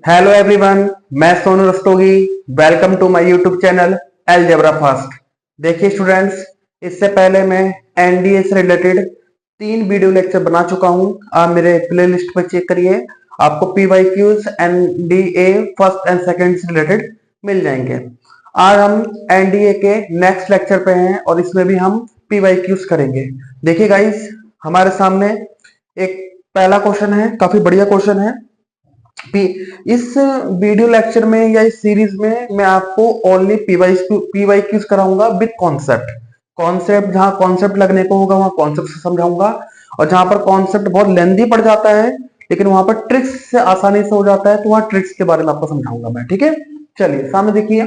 Hello everyone, मैं Sonu Rastogi. Welcome to my YouTube channel algebra fast. देखिए students, इससे पहले मैं एनडीए से रिलेटेड 3 वीडियो लेक्चर बना चुका हूं। आप मेरे प्लेलिस्ट पर चेक करिए, आपको PYQs NDA first and second से रिलेटेड मिल जाएंगे। आज हम एनडीए के नेक्स्ट लेक्चर पे हैं और इसमें भी हम पीवाईक्यूज करेंगे। देखिए गाइस, हमारे सामने एक पहला क्वेश्चन है, काफी बढ़िया क्वेश्चन है। इस वीडियो लेक्चर में या इस सीरीज में मैं आपको ओनली पीवाईक्यूज कराऊंगा विद कॉन्सेप्ट। कॉन्सेप्ट जहां कॉन्सेप्ट लगने को होगा वहां कॉन्सेप्ट से समझाऊंगा, और जहां पर कॉन्सेप्ट बहुत लेंदी पड़ जाता है लेकिन वहां पर ट्रिक्स से आसानी से हो जाता है तो वहां ट्रिक्स के बारे में आपको समझाऊंगा मैं। ठीक है, चलिए सामने देखिए।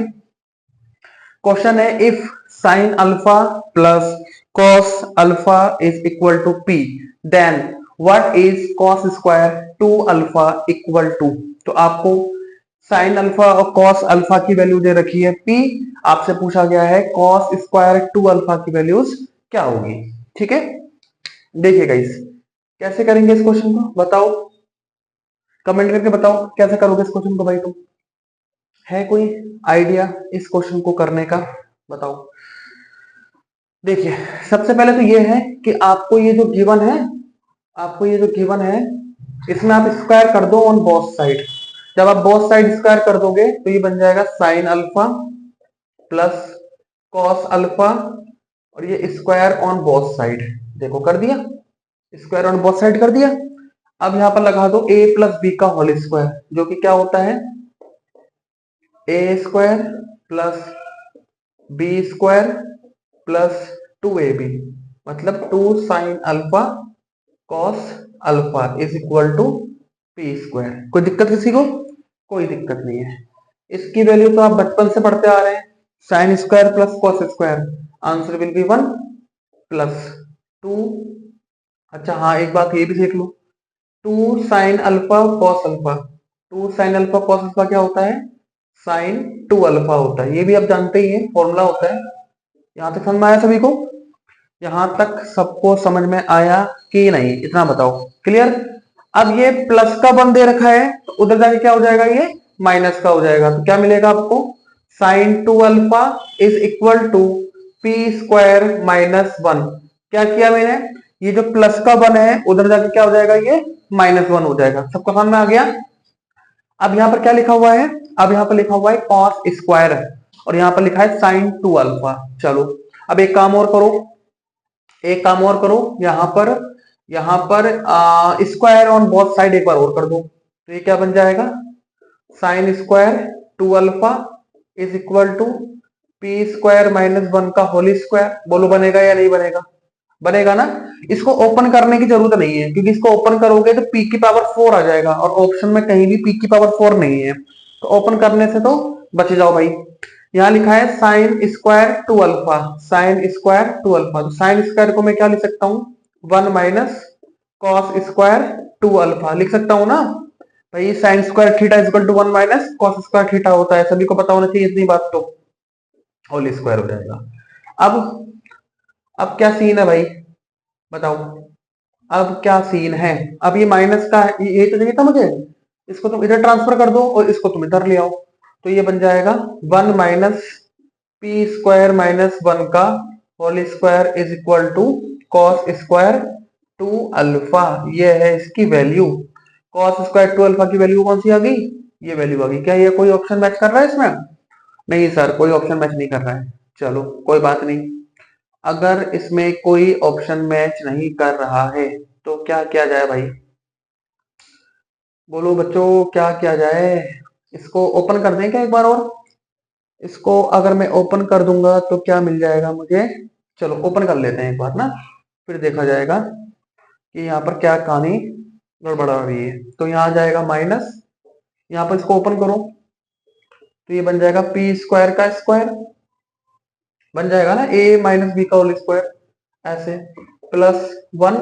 क्वेश्चन है, if sine alpha plus cos alpha is equal to p, then what is cos square two alpha equal to. तो आपको साइन अल्फा और कॉस अल्फा की वैल्यू दे रखी है पी, आपसे पूछा गया है कॉस स्क्वायर टू अल्फा की वैल्यूज क्या होगी। ठीक है, देखिए गाइस, कैसे करेंगे इस क्वेश्चन को बताओ, कमेंट करके बताओ कैसे करोगे इस क्वेश्चन को भाई। तुम है कोई आइडिया इस क्वेश्चन को करने का, बताओ। देखिए, सबसे पहले तो ये है कि आपको ये जो गिवन है, आपको ये जो गिवन है इसमें आप स्क्वायर कर दो ऑन बोथ साइड। जब आप बोथ साइड स्क्वायर कर दोगे तो ये बन जाएगा sign alpha plus cos alpha, और ये स्क्वायर ऑन बोथ साइड। देखो कर दिया, स्क्वायर ऑन बोथ साइड कर दिया। अब यहां पर लगा दो a प्लस बी का होल स्क्वायर, जो कि क्या होता है A square plus B square plus 2ab, मतलब 2 sine alpha cos alpha is equal to P square. कोई दिक्कत किसी को? कोई दिक्कत नहीं है। इसकी वैल्यू तो आप बचपन से पढ़ते आ रहे हैं, sine square plus cos square, answer will be 1 plus 2। अच्छा हाँ, एक बात ये भी देख लो, 2 sine alpha cos alpha, 2 sine alpha cos alpha क्या होता है, साइन 2 अल्फा होता है। ये भी आप जानते ही है, फॉर्मूला होता है। यहां तक समझ में आया सभी को? यहां तक सबको समझ में आया कि नहीं, इतना बताओ। क्लियर? अब ये प्लस का वन दे रखा है तो उधर जाके क्या हो जाएगा, ये माइनस का हो जाएगा। तो क्या मिलेगा आपको, sine 2 alpha is equal to P square minus 1। क्या किया मैंने, ये जो प्लस का वन है उधर जाके क्या हो जाएगा, ये माइनस 1 हो जाएगा। सबको समझ में आ गया? अब यहाँ पर क्या लिखा हुआ है, अब यहाँ पर लिखा हुआ है कॉस स्क्वायर और यहाँ पर लिखा है साइन 2 अल्फा। चलो अब एक काम और करो, एक काम और करो, यहाँ पर स्क्वायर ऑन बोथ साइड एक बार और कर दो। तो ये क्या बन जाएगा, sine square 2 alpha is equal to P square minus 1 का होल स्क्वायर। बोलो बनेगा या नहीं बनेगा? बनेगा ना। इसको ओपन करने की जरूरत नहीं है, क्योंकि इसको ओपन करोगे तो p की पावर 4 आ जाएगा और ऑप्शन में कहीं भी p की पावर 4 नहीं है, तो ओपन करने से तो बच जाओ भाई। यहाँ लिखा है sign square 2 alpha, sign square 2 alpha, तो साइन स्क्वायर को मैं क्या लिख सकता हूँ, 1 माइनस कॉस स्क्वायर 2 अल्फा लिख सकता हूँ ना भाई। Sine square theta equal to 1 minus cos square theta होता है, सभी को पता होना चाहिए इतनी बात। तो होल स्क्वायर हो जाएगा। अब क्या सीन है भाई, बताओ। अब क्या सीन है, अब ये माइनस का ये तो चाहिए था मुझे, इसको तुम इधर ट्रांसफर कर दो और इसको तुम इधर ले आओ। तो ये बन जाएगा 1 माइनस पी स्क्वायर माइनस 1 का whole square is equal to cos square 2 alpha. ये है इसकी वैल्यू। कॉस स्क्वायर 2 अल्फा की वैल्यू कौन सी आ गई, ये वैल्यू आ गई। क्या ये कोई ऑप्शन मैच कर रहा है इसमें? नहीं सर, कोई ऑप्शन मैच नहीं कर रहा है। चलो कोई बात नहीं, अगर इसमें कोई ऑप्शन मैच नहीं कर रहा है तो क्या किया जाए भाई, बोलो बच्चों क्या किया जाए। इसको ओपन कर दें क्या एक बार और, इसको अगर मैं ओपन कर दूंगा तो क्या मिल जाएगा मुझे। चलो ओपन कर लेते हैं एक बार ना, फिर देखा जाएगा कि यहाँ पर क्या कहानी गड़बड़ा रही है। तो यहाँ आ जाएगा माइनस, यहाँ पर इसको ओपन करो तो ये बन जाएगा पी स्क्वायर का स्क्वायर, बन जाएगा ना ए माइनस बी का होल स्क्वायर ऐसे, प्लस 1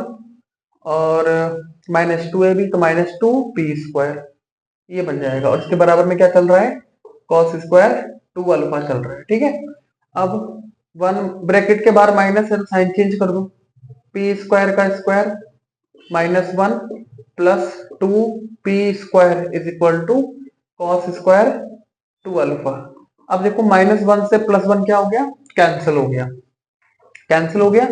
और माइनस 2ab, तो माइनस 2 पी स्क्वायर ये बन जाएगा। और इसके बराबर में क्या चल रहा है, कॉस स्क्वायर 2 अल्फा चल रहा है। ठीक है, अब 1 ब्रैकेट के बाहर माइनस है तो साइन चेंज कर दो, पी स्क्वायर का square minus 1 plus 2 p square is equal to cos square 2 alpha. अब देखो -1 से +1 क्या हो गया, कैंसिल हो गया, कैंसिल हो गया।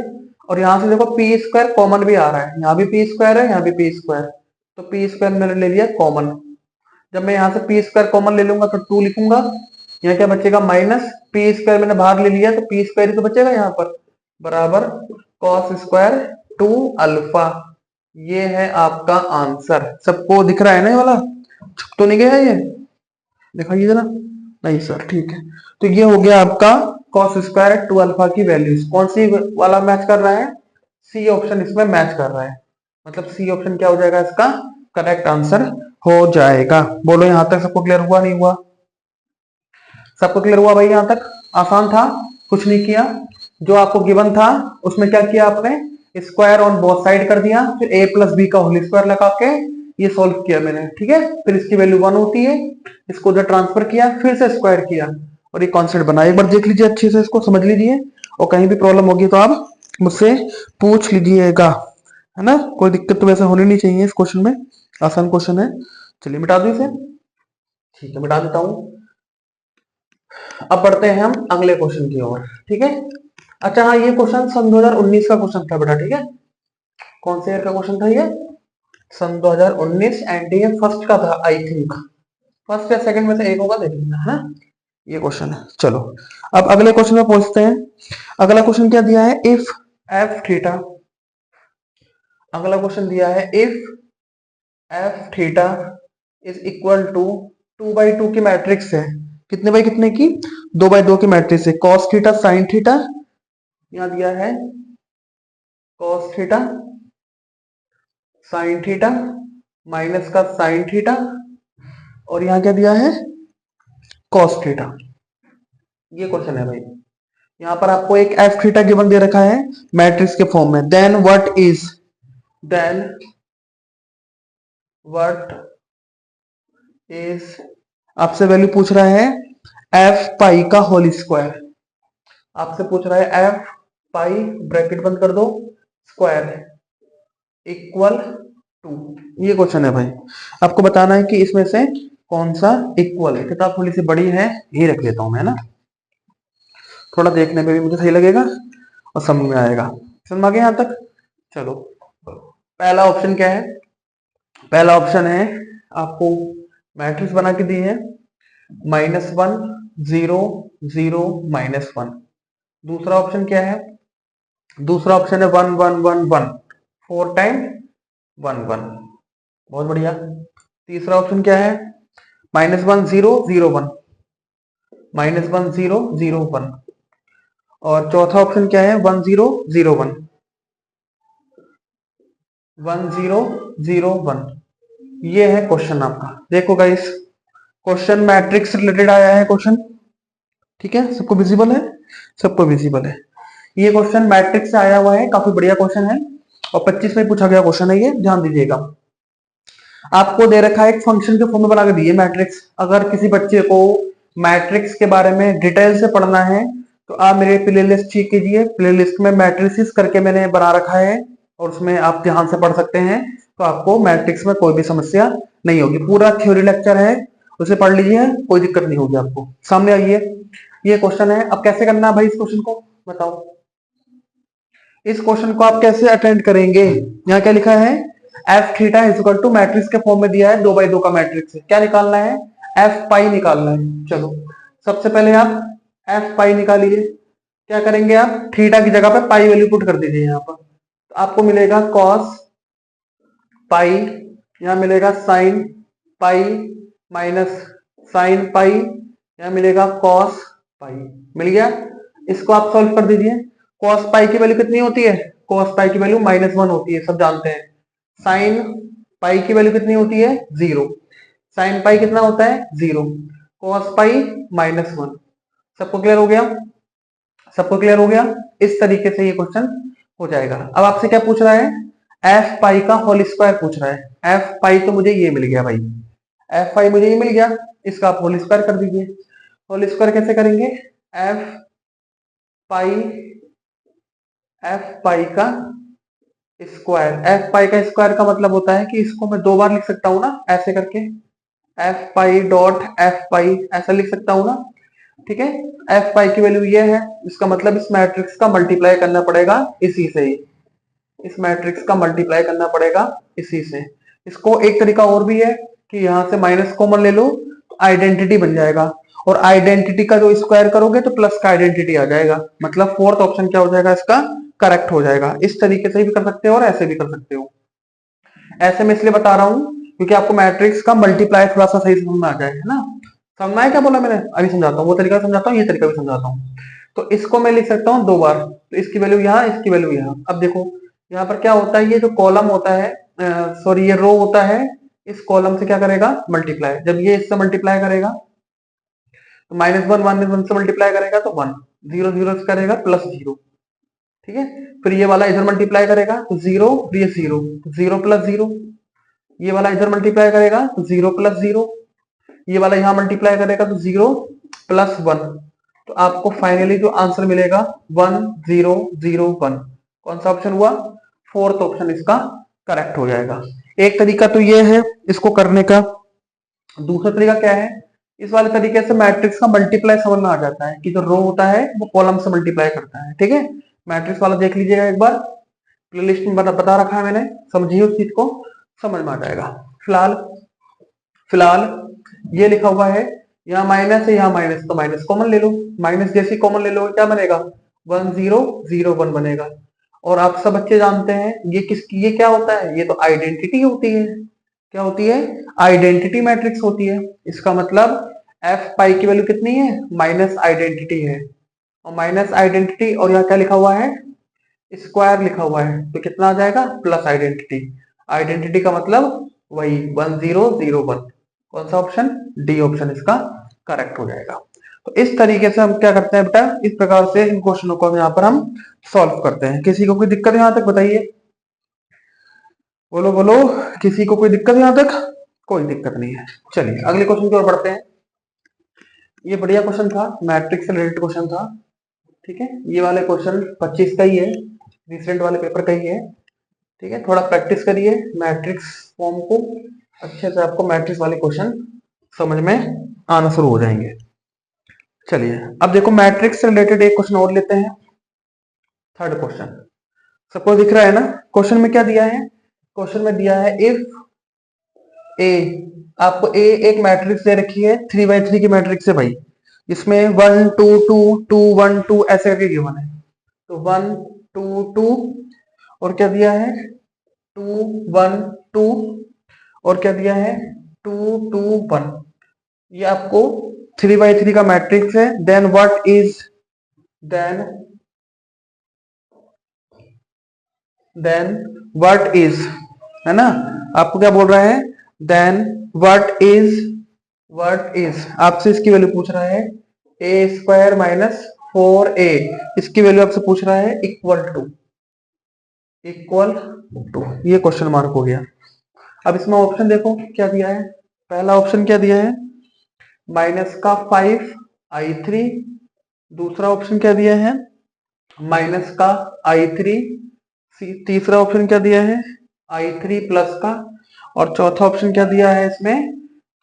और यहां से देखो पी स्क्वायर कॉमन भी आ रहा है, यहाँ भी पी स्क्वायर है, यहाँ भी पी स्क्वायर, तो पी स्क्वायर मैंने ले लिया कॉमन। जब मैं यहाँ से पी स्क्वायर कॉमन ले लूंगा तो 2 लिखूंगा, यहाँ क्या बचेगा माइनस, पी स्क्वायर मैंने बाहर ले लिया तो पी स्क्वायर ही तो बचेगा यहाँ पर, बराबर कॉस स्क्वायर 2 अल्फा। ये है आपका आंसर। सबको दिख रहा है ना ये वाला, छुप तो नहीं गया ये, दिखाइए जरा। नहीं सर, ठीक है। तो ये हो गया आपका कॉस स्क्वायर 2 अल्फा की वैल्यूज। कौन सी वाला मैच कर रहा है, सी ऑप्शन इसमें मैच कर रहा है, मतलब सी ऑप्शन क्या हो जाएगा इसका करेक्ट आंसर हो जाएगा। बोलो यहां तक सबको क्लियर हुआ, नहीं हुआ? सबको क्लियर हुआ भाई? यहां तक आसान था, कुछ नहीं किया। जो आपको गिवन था उसमें क्या किया आपने, स्क्वायर ऑन बोथ साइड कर दिया, फिर a प्लस बी का होल स्क्वायर लगा के ये सॉल्व किया मैंने, ठीक है। फिर इसकी वैल्यू 1 होती है, इसको उधर ट्रांसफर किया, फिर से स्क्वायर किया और ये कॉन्सेप्ट बना। एक बार देख लीजिए अच्छे से, इसको समझ लीजिए, और कहीं भी प्रॉब्लम होगी तो आप मुझसे पूछ लीजिएगा, है ना। कोई दिक्कत तो वैसे होनी नहीं चाहिए इस क्वेश्चन में, आसान क्वेश्चन है। चलिए मिटा दो इसे, ठीक है मिटा देता हूं। अब बढ़ते हैं हम अगले क्वेश्चन की ओर, ठीक है। अच्छा हाँ, ये क्वेश्चन सन 2019 का क्वेश्चन था बेटा, ठीक है। कौन से ईयर का क्वेश्चन था ये, सन 2019, एंड ये फर्स्ट का था आई थिंक, फर्स्ट या सेकंड में से एक होगा, देख लेना है। ये क्वेश्चन है। चलो अब अगले क्वेश्चन में पहुंचते हैं। अगला क्वेश्चन क्या दिया है, इफ एफ थीटा, अगला क्वेश्चन दिया है if f theta is equal to 2/2 की मैट्रिक्स है, कितने बाई कितने की, 2/2 की मैट्रिक्स है, कॉस थीटा साइन थीटा, यहां दिया है cos theta sine theta minus का साइन थीटा, और यहां क्या दिया है कॉस थीटा। ये क्वेश्चन है भाई। यहां पर आपको एक एफ थीटा गिवन दे रखा है मैट्रिक्स के फॉर्म में, देन व्हाट इज आपसे वैल्यू पूछ रहा है एफ पाई का होल स्क्वायर, आपसे पूछ रहा है एफ पाई ब्रैकेट बंद कर दो स्क्वायर इक्वल टू, ये क्वेश्चन है भाई। आपको बताना है कि इसमें से कौन सा इक्वल है। किताब थोड़ी सी बड़ी है, यही रख लेता हूं मैं ना, थोड़ा देखने में भी मुझे सही लगेगा और समझ में आएगा। समझ आ गया यहां तक? चलो पहला ऑप्शन क्या है, पहला ऑप्शन है आपको मैट्रिक्स बना के दी है -1 0 0 -1। दूसरा ऑप्शन क्या है, दूसरा ऑप्शन है 1 1 1 1, 4 टाइम 1 1, बहुत बढ़िया। तीसरा ऑप्शन क्या है, -1 0 0 1, -1 0 0 1, और चौथा ऑप्शन क्या है 1 0 0 1, 1 0 0 1। ये है क्वेश्चन आपका। देखो गाइस, क्वेश्चन मैट्रिक्स रिलेटेड आया है क्वेश्चन, ठीक है। सबको विजिबल है, सबको विजिबल है। ये क्वेश्चन मैट्रिक्स से आया हुआ है, काफी बढ़िया क्वेश्चन है, और 25 में पूछा गया क्वेश्चन है ये, ध्यान दीजिएगा। आपको दे रखा है एक फंक्शन के फॉर्म में बना के दिए मैट्रिक्स। अगर किसी बच्चे को मैट्रिक्स के बारे में डिटेल से पढ़ना है तो आप मेरे प्लेलिस्ट चेक कीजिए, प्लेलिस्ट में मैट्रिसेस करके मैंने बना रखा है, और उसमें आप ध्यान से पढ़ सकते हैं, तो आपको मैट्रिक्स में कोई भी समस्या नहीं होगी। पूरा थ्योरी लेक्चर है, उसे पढ़ लीजिए, कोई दिक्कत नहीं होगी आपको। सामने आइए, ये क्वेश्चन है। अब कैसे करना है भाई इस क्वेश्चन को बताओ, इस क्वेश्चन को आप कैसे अटेंड करेंगे। यहाँ क्या लिखा है, f theta is equal to matrix के फॉर्म में दिया है 2/2 का मैट्रिक्स है, क्या निकालना है, एफ पाई निकालना है। चलो सबसे पहले आप एफ पाई निकालिए। क्या करेंगे आप, थीटा की जगह पे पाई वैल्यू पुट कर दीजिए यहाँ पर, तो आपको मिलेगा कॉस पाई, यहाँ मिलेगा sine pi minus sine pi, यहाँ मिलेगा कॉस पाई, मिल गया। इसको आप सॉल्व कर दीजिए। कॉस पाई की वैल्यू कितनी होती है, कॉस पाई की वैल्यू -1 होती है, सब जानते हैं। साइन पाई की वैल्यू कितनी होती है, 0। साइन पाई कितना होता है, 0। Cos pi -1। सबको क्लियर हो गया, सबको क्लियर हो गया। इस तरीके से ये क्वेश्चन हो जाएगा। अब आपसे क्या पूछ रहा है, एफ पाई का होल स्क्वायर पूछ रहा है। एफ पाई तो मुझे ये मिल गया भाई, एफ पाई मुझे ये मिल गया, इसका आप होल स्क्वायर कर दीजिए। होल स्क्वायर कैसे करेंगे, एफ पाई, एफ पाई का स्क्वायर, एफ पाई का स्क्वायर का मतलब होता है कि इसको मैं 2 बार लिख सकता हूं ना, ऐसे करके एफ पाई डॉट एफ पाई ऐसा लिख सकता हूं ना, ठीक है। एफ पाई की वैल्यू ये है, इसका मतलब इस मैट्रिक्स का मल्टीप्लाई करना पड़ेगा इसी से ही, इस मैट्रिक्स का मल्टीप्लाई करना पड़ेगा इसी से। इसको एक तरीका और भी है कि यहां से माइनस कॉमन ले लो तो आइडेंटिटी बन जाएगा, और आइडेंटिटी का जो स्क्वायर करोगे तो प्लस का आइडेंटिटी आ जाएगा, मतलब फोर्थ ऑप्शन क्या हो जाएगा इसका, करेक्ट हो जाएगा। इस तरीके से भी कर सकते हो और ऐसे भी कर सकते हो। ऐसे मैं इसलिए बता रहा हूं क्योंकि आपको मैट्रिक्स का मल्टीप्लाई थोड़ा सा सही समझ में आ जाए, है ना। समझ में आया क्या बोला मैंने, अभी समझाता हूँ, वो तरीका समझाता हूँ, ये तरीका भी समझाता हूँ। तो इसको मैं लिख सकता हूँ दो बार, तो इसकी वैल्यू यहाँ, इसकी वैल्यू यहाँ। अब देखो यहाँ पर क्या होता है, ये जो कॉलम होता है, सॉरी ये रो होता है, इस कॉलम से क्या करेगा, मल्टीप्लाई। जब ये इससे मल्टीप्लाई करेगा तो -1 1 से मल्टीप्लाई करेगा तो 1, 0 0 से करेगा +0, ठीक है। फिर ये वाला इधर मल्टीप्लाई करेगा तो 0, फिर ये 0 तो 0 + 0, ये वाला इधर मल्टीप्लाई करेगा तो 0 + 0, ये वाला यहां मल्टीप्लाई करेगा तो 0 + 1। तो आपको फाइनली जो आंसर मिलेगा 1 0 0 1। कौन सा ऑप्शन हुआ, फोर्थ ऑप्शन इसका करेक्ट हो जाएगा। एक तरीका तो ये है इसको करने का। दूसरा तरीका क्या है, इस वाले तरीके से मैट्रिक्स का मल्टीप्लाई समझ में आ जाता है कि जो रो होता है वो कॉलम से मल्टीप्लाई करता है, ठीक है। मैट्रिक्स वाला देख लीजिएगा एक बार, प्लेलिस्ट में बता रखा है मैंने, समझिए उस चीज को, समझ में आ जाएगा। फिलहाल फिलहाल ये लिखा हुआ है, यहाँ माइनस है, यहाँ माइनस, तो माइनस कॉमन ले लो, माइनस जैसी कॉमन ले लो क्या बनेगा, 1 0 0 1 बनेगा। और आप सब बच्चे जानते हैं ये क्या होता है, ये तो आइडेंटिटी होती है। क्या होती है, आइडेंटिटी मैट्रिक्स होती है। इसका मतलब एफ पाई की वैल्यू कितनी है, माइनस आइडेंटिटी है, और माइनस आइडेंटिटी और यहाँ क्या लिखा हुआ है, स्क्वायर लिखा हुआ है, तो कितना आ जाएगा, प्लस आइडेंटिटी। आइडेंटिटी का मतलब वही 1 0 0 1। कौन सा ऑप्शन, डी ऑप्शन इसका करेक्ट हो जाएगा। तो इस तरीके से हम क्या करते हैं बेटा, इस प्रकार से इन क्वेश्चनों को यहाँ पर हम सॉल्व करते हैं। किसी को कोई दिक्कत यहाँ तक बताइए, बोलो बोलो, किसी को कोई दिक्कत यहाँ तक, कोई दिक्कत नहीं है। चलिए अगले क्वेश्चन की ओर बढ़ते हैं। ये बढ़िया क्वेश्चन था, मैट्रिक्स से रिलेटेड क्वेश्चन था, ठीक है। ये वाले क्वेश्चन 25 का ही है, रिसेंट वाले पेपर का ही है, ठीक है। थोड़ा प्रैक्टिस करिए मैट्रिक्स फॉर्म को, अच्छे से आपको मैट्रिक्स वाले क्वेश्चन समझ में आना शुरू हो जाएंगे। चलिए अब देखो मैट्रिक्स से रिलेटेड एक क्वेश्चन और लेते हैं, थर्ड क्वेश्चन। सबको दिख रहा है ना, क्वेश्चन में क्या दिया है, क्वेश्चन में दिया है इफ ए, आपको ए एक मैट्रिक्स दे रखी है, 3x3 की मैट्रिक्स है भाई, इसमें 1 2 2 2 1 2 ऐसे करके गिवन है। तो 1 2 2 और क्या दिया है, 2 1 2 और क्या दिया है, 2 2 1। ये आपको 3x3 का मैट्रिक्स है। Then what is, then then what is, है ना, आपको क्या बोल रहा है, देन व्हाट इज आपसे इसकी वैल्यू पूछ रहा है, a² - 4a, इसकी वैल्यू आपसे पूछ रहा है इक्वल टू, ये क्वेश्चन मार्क हो गया। अब इसमें ऑप्शन देखो क्या दिया है, पहला ऑप्शन क्या दिया है, -5i3, दूसरा ऑप्शन क्या दिया है, -i3, तीसरा ऑप्शन क्या दिया है, i3 प्लस का, और चौथा ऑप्शन क्या दिया है इसमें,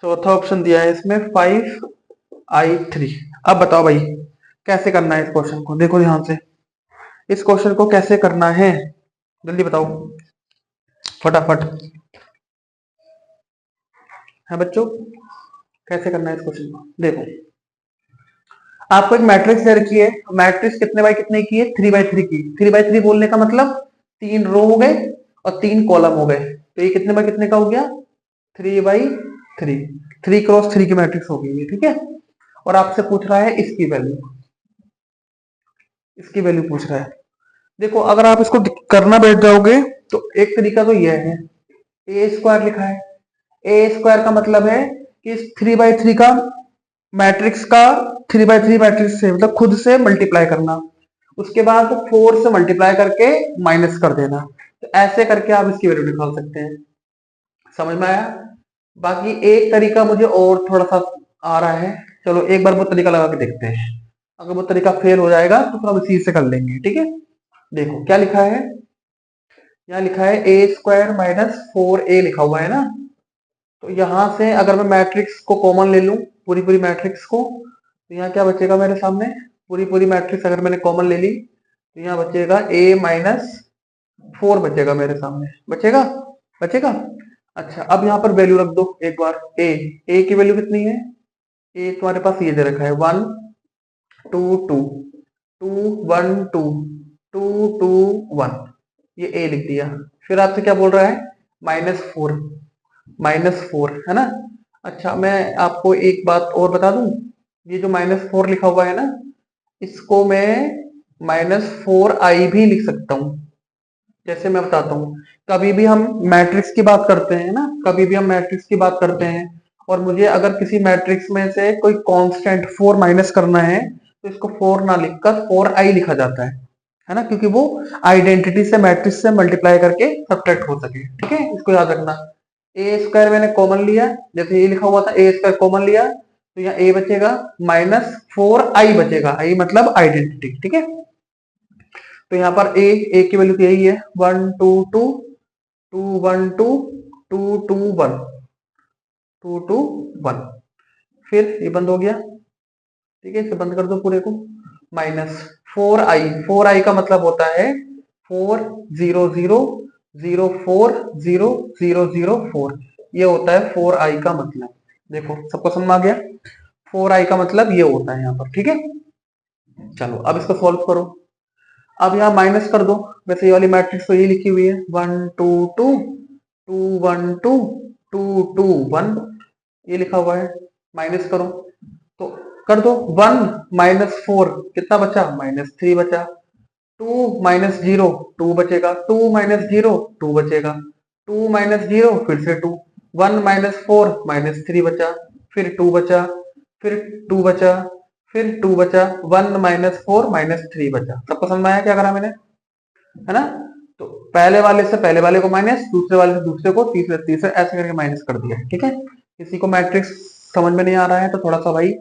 चौथा ऑप्शन दिया है इसमें 5i3। अब बताओ भाई कैसे करना है इस क्वेश्चन को, देखो ध्यान से, इस क्वेश्चन को कैसे करना है, जल्दी बताओ फटाफट, है बच्चों, कैसे करना है इस क्वेश्चन को। देखो आपको एक मैट्रिक्स दे रखी है, मैट्रिक्स कितने बाय कितने की है, 3x3 की। 3x3 बोलने का मतलब 3 रो हो गए और 3 कॉलम हो गए, तो ये कितने बाय कितने का हो गया, 3x3, 3x3 की मैट्रिक्स होगी ये, ठीक है। और आपसे पूछ रहा है इसकी वैल्यू, इसकी वैल्यू पूछ रहा है। देखो अगर आप इसको करना बैठ जाओगे तो एक तरीका तो यह है, a² लिखा है, a² का मतलब है कि इस 3x3 का मैट्रिक्स का 3x3 मैट्रिक्स से मतलब खुद से मल्टीप्लाई करना, उसके बाद 4 से मल्टीप्लाई करके माइनस कर देना, तो ऐसे करके आप इसकी वैल्यू निकाल सकते हैं। समझ में आया। बाकी एक तरीका मुझे और थोड़ा सा आ रहा है, चलो एक बार वो तरीका लगा के देखते हैं, अगर वो तरीका फेल हो जाएगा तो फिर हम इसी से कर लेंगे, ठीक है। देखो क्या लिखा है, यहाँ लिखा है a² - 4a लिखा हुआ है ना, तो यहां से अगर मैं मैट्रिक्स को कॉमन ले लूं, पूरी पूरी मैट्रिक्स को, तो यहाँ क्या बचेगा मेरे सामने, पूरी पूरी मैट्रिक्स अगर मैंने कॉमन ले ली तो यहाँ बचेगा A-4 बचेगा मेरे सामने, बचेगा बचेगा। अच्छा अब यहाँ पर वैल्यू रख दो एक बार, ए की वैल्यू कितनी है, ए तुम्हारे पास ये दे रखा है 1 2 2 2 1 2 2 2 1, ये ए लिख दिया। फिर आपसे क्या बोल रहा है, -4, -4 है ना। अच्छा मैं आपको एक बात और बता दूं, ये जो -4 लिखा हुआ है ना, इसको मैं -4i भी लिख सकता हूं। जैसे मैं बताता हूँ, कभी भी हम मैट्रिक्स की बात करते हैं ना, कभी भी हम मैट्रिक्स की बात करते हैं और मुझे अगर किसी मैट्रिक्स में से कोई कांस्टेंट 4 माइनस करना है तो इसको 4 ना लिखकर 4i लिखा जाता है ना, क्योंकि वो आइडेंटिटी से मैट्रिक्स से मल्टीप्लाई करके सब्ट्रैक्ट हो सके। ठीक है, इसको याद रखना। ए स्क्वायर मैंने कॉमन लिया, जैसे ये लिखा हुआ था ए स्क्वायर कॉमन लिया, तो यहाँ ए बचेगा, -4i बचेगा, आई मतलब आइडेंटिटी। ठीक है, तो यहाँ पर ए की वैल्यू तो यही है 1 2 2 2 1 2 2 2 1 2 2 1। फिर ये बंद हो गया, ठीक है, इसे बंद कर दो पूरे को। -4i का मतलब होता है 4 0 0 0 4 0 0 0 4, ये होता है 4i का मतलब। देखो सबको समझ में आ गया, 4i का मतलब ये होता है यहाँ पर। ठीक है, चलो अब इसको सॉल्व करो। अब यहाँ माइनस कर दो, वैसे ये वाली मैट्रिक्स तो ये लिखी हुई है 1 2 2 2 1 2 2 2 1, ये लिखा हुआ है। माइनस करो तो कर दो, 1 -4 कितना बचा, -3 बचा। 2 -0 2 बचेगा, 2 -0 2 बचेगा, 2 -0 फिर से 2, 1 -4 -3 बचा, फिर 2 बचा, फिर 2 बचा, फिर 2 बचा, 1 -4 -3 बचा। सबको समझ में आया क्या करा मैंने, है ना। तो पहले वाले से पहले वाले को माइनस, दूसरे वाले से दूसरे को, तीसरे तीसरे, ऐसे करके माइनस कर दिया। ठीक है, किसी को मैट्रिक्स समझ में नहीं आ रहा है तो थोड़ा सा भाई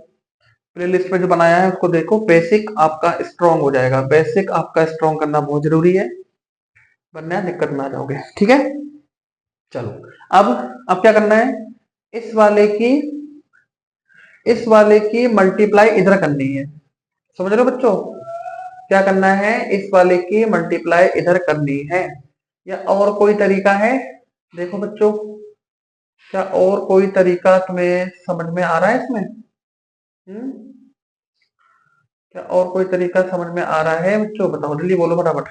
प्लेलिस्ट में जो बनाया है उसको देखो, बेसिक आपका स्ट्रांग हो जाएगा। बेसिक आपका स्ट्रांग करना बहुत जरूरी है, वरना दिक्कत में आ जाओगे। ठीक है, चलो अब क्या करना है, इस वाले की इस वाले की मल्टीप्लाई इधर करनी है। समझ रहे हो बच्चों, क्या करना है, इस वाले की मल्टीप्लाई इधर करनी है, या और कोई तरीका है। देखो बच्चों, क्या और कोई तरीका तुम्हें समझ में आ रहा है इसमें, क्या और कोई तरीका समझ में आ रहा है बच्चों, बताओ जल्दी बोलो फटाफट।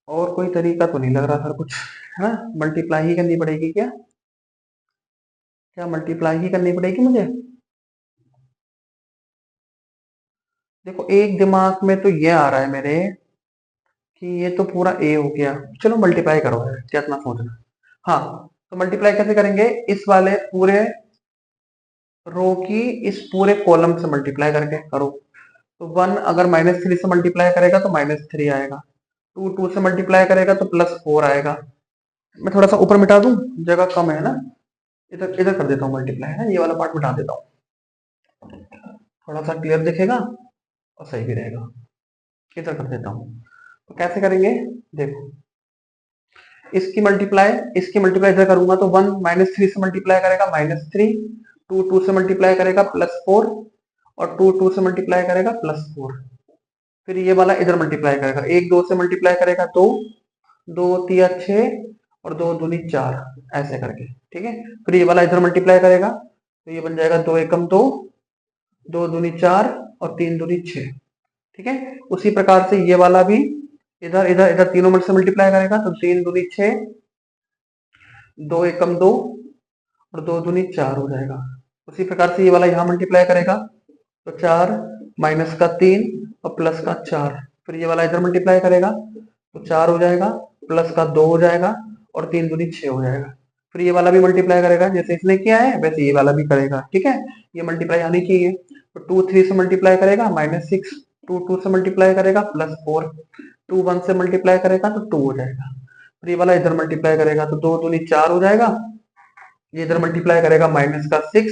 और कोई तरीका तो नहीं लग रहा सर कुछ, है ना। मल्टीप्लाई ही करनी पड़ेगी क्या, क्या मल्टीप्लाई ही करनी पड़ेगी मुझे। देखो एक दिमाग में तो ये आ रहा है मेरे कि ये तो पूरा ए हो गया, चलो मल्टीप्लाई करो यार, क्या इतना सोचना। हाँ, तो मल्टीप्लाई कैसे करेंगे, इस वाले पूरे रो की इस पूरे कॉलम से मल्टीप्लाई करके करो। तो 1 अगर -3 से मल्टीप्लाई करेगा तो -3 आएगा, 2 2 से मल्टीप्लाई करेगा तो +4 आएगा। मैं थोड़ा सा ऊपर मिटा दूं, जगह कम है ना, इधर इधर कर देता हूँ मल्टीप्लाई, है ये वाला पार्ट मिटा देता हूँ, थोड़ा सा क्लियर दिखेगा और सही भी रहेगा। इधर कर देता हूँ, तो कैसे करेंगे, देखो इसकी मल्टीप्लाई इधर करूंगा तो 1 -3 से मल्टीप्लाई करेगा -3, 2 2 से मल्टीप्लाई करेगा +4, और 2 2 से मल्टीप्लाई करेगा +4। फिर ये वाला इधर मल्टीप्लाई करेगा, 1 2 से मल्टीप्लाई करेगा 2, 2 3 6 और 2 दूनी 4, ऐसे करके। ठीक है, फिर ये वाला इधर मल्टीप्लाई करेगा तो ये बन जाएगा 2 एकम 2, 2 दूनी 4 और 3 दूनी 6। ठीक है, उसी प्रकार से ये वाला भी इधर इधर इधर तीनों में से मल्टीप्लाई करेगा तो 3 दूनी 6, 2 एकम 2 और 2 दूनी 4 हो जाएगा। उसी प्रकार से ये वाला यहाँ मल्टीप्लाई करेगा तो 4 माइनस का 3 और प्लस का 4, फिर ये वाला इधर मल्टीप्लाई करेगा तो 4 हो जाएगा, प्लस का 2 हो जाएगा और 3 दूनी 6 हो जाएगा। फिर ये वाला भी मल्टीप्लाई करेगा, जैसे इसने किया है वैसे ये वाला भी करेगा। ठीक है, ये मल्टीप्लाई आनी चाहिए। तो 2 3 से मल्टीप्लाई करेगा -6, 2 2 से मल्टीप्लाई करेगा +4, 2 1 से मल्टीप्लाई करेगा तो 2 हो जाएगा। फिर ये वाला इधर मल्टीप्लाई करेगा तो 2 दूनी 4 हो जाएगा, ये इधर मल्टीप्लाई करेगा -6,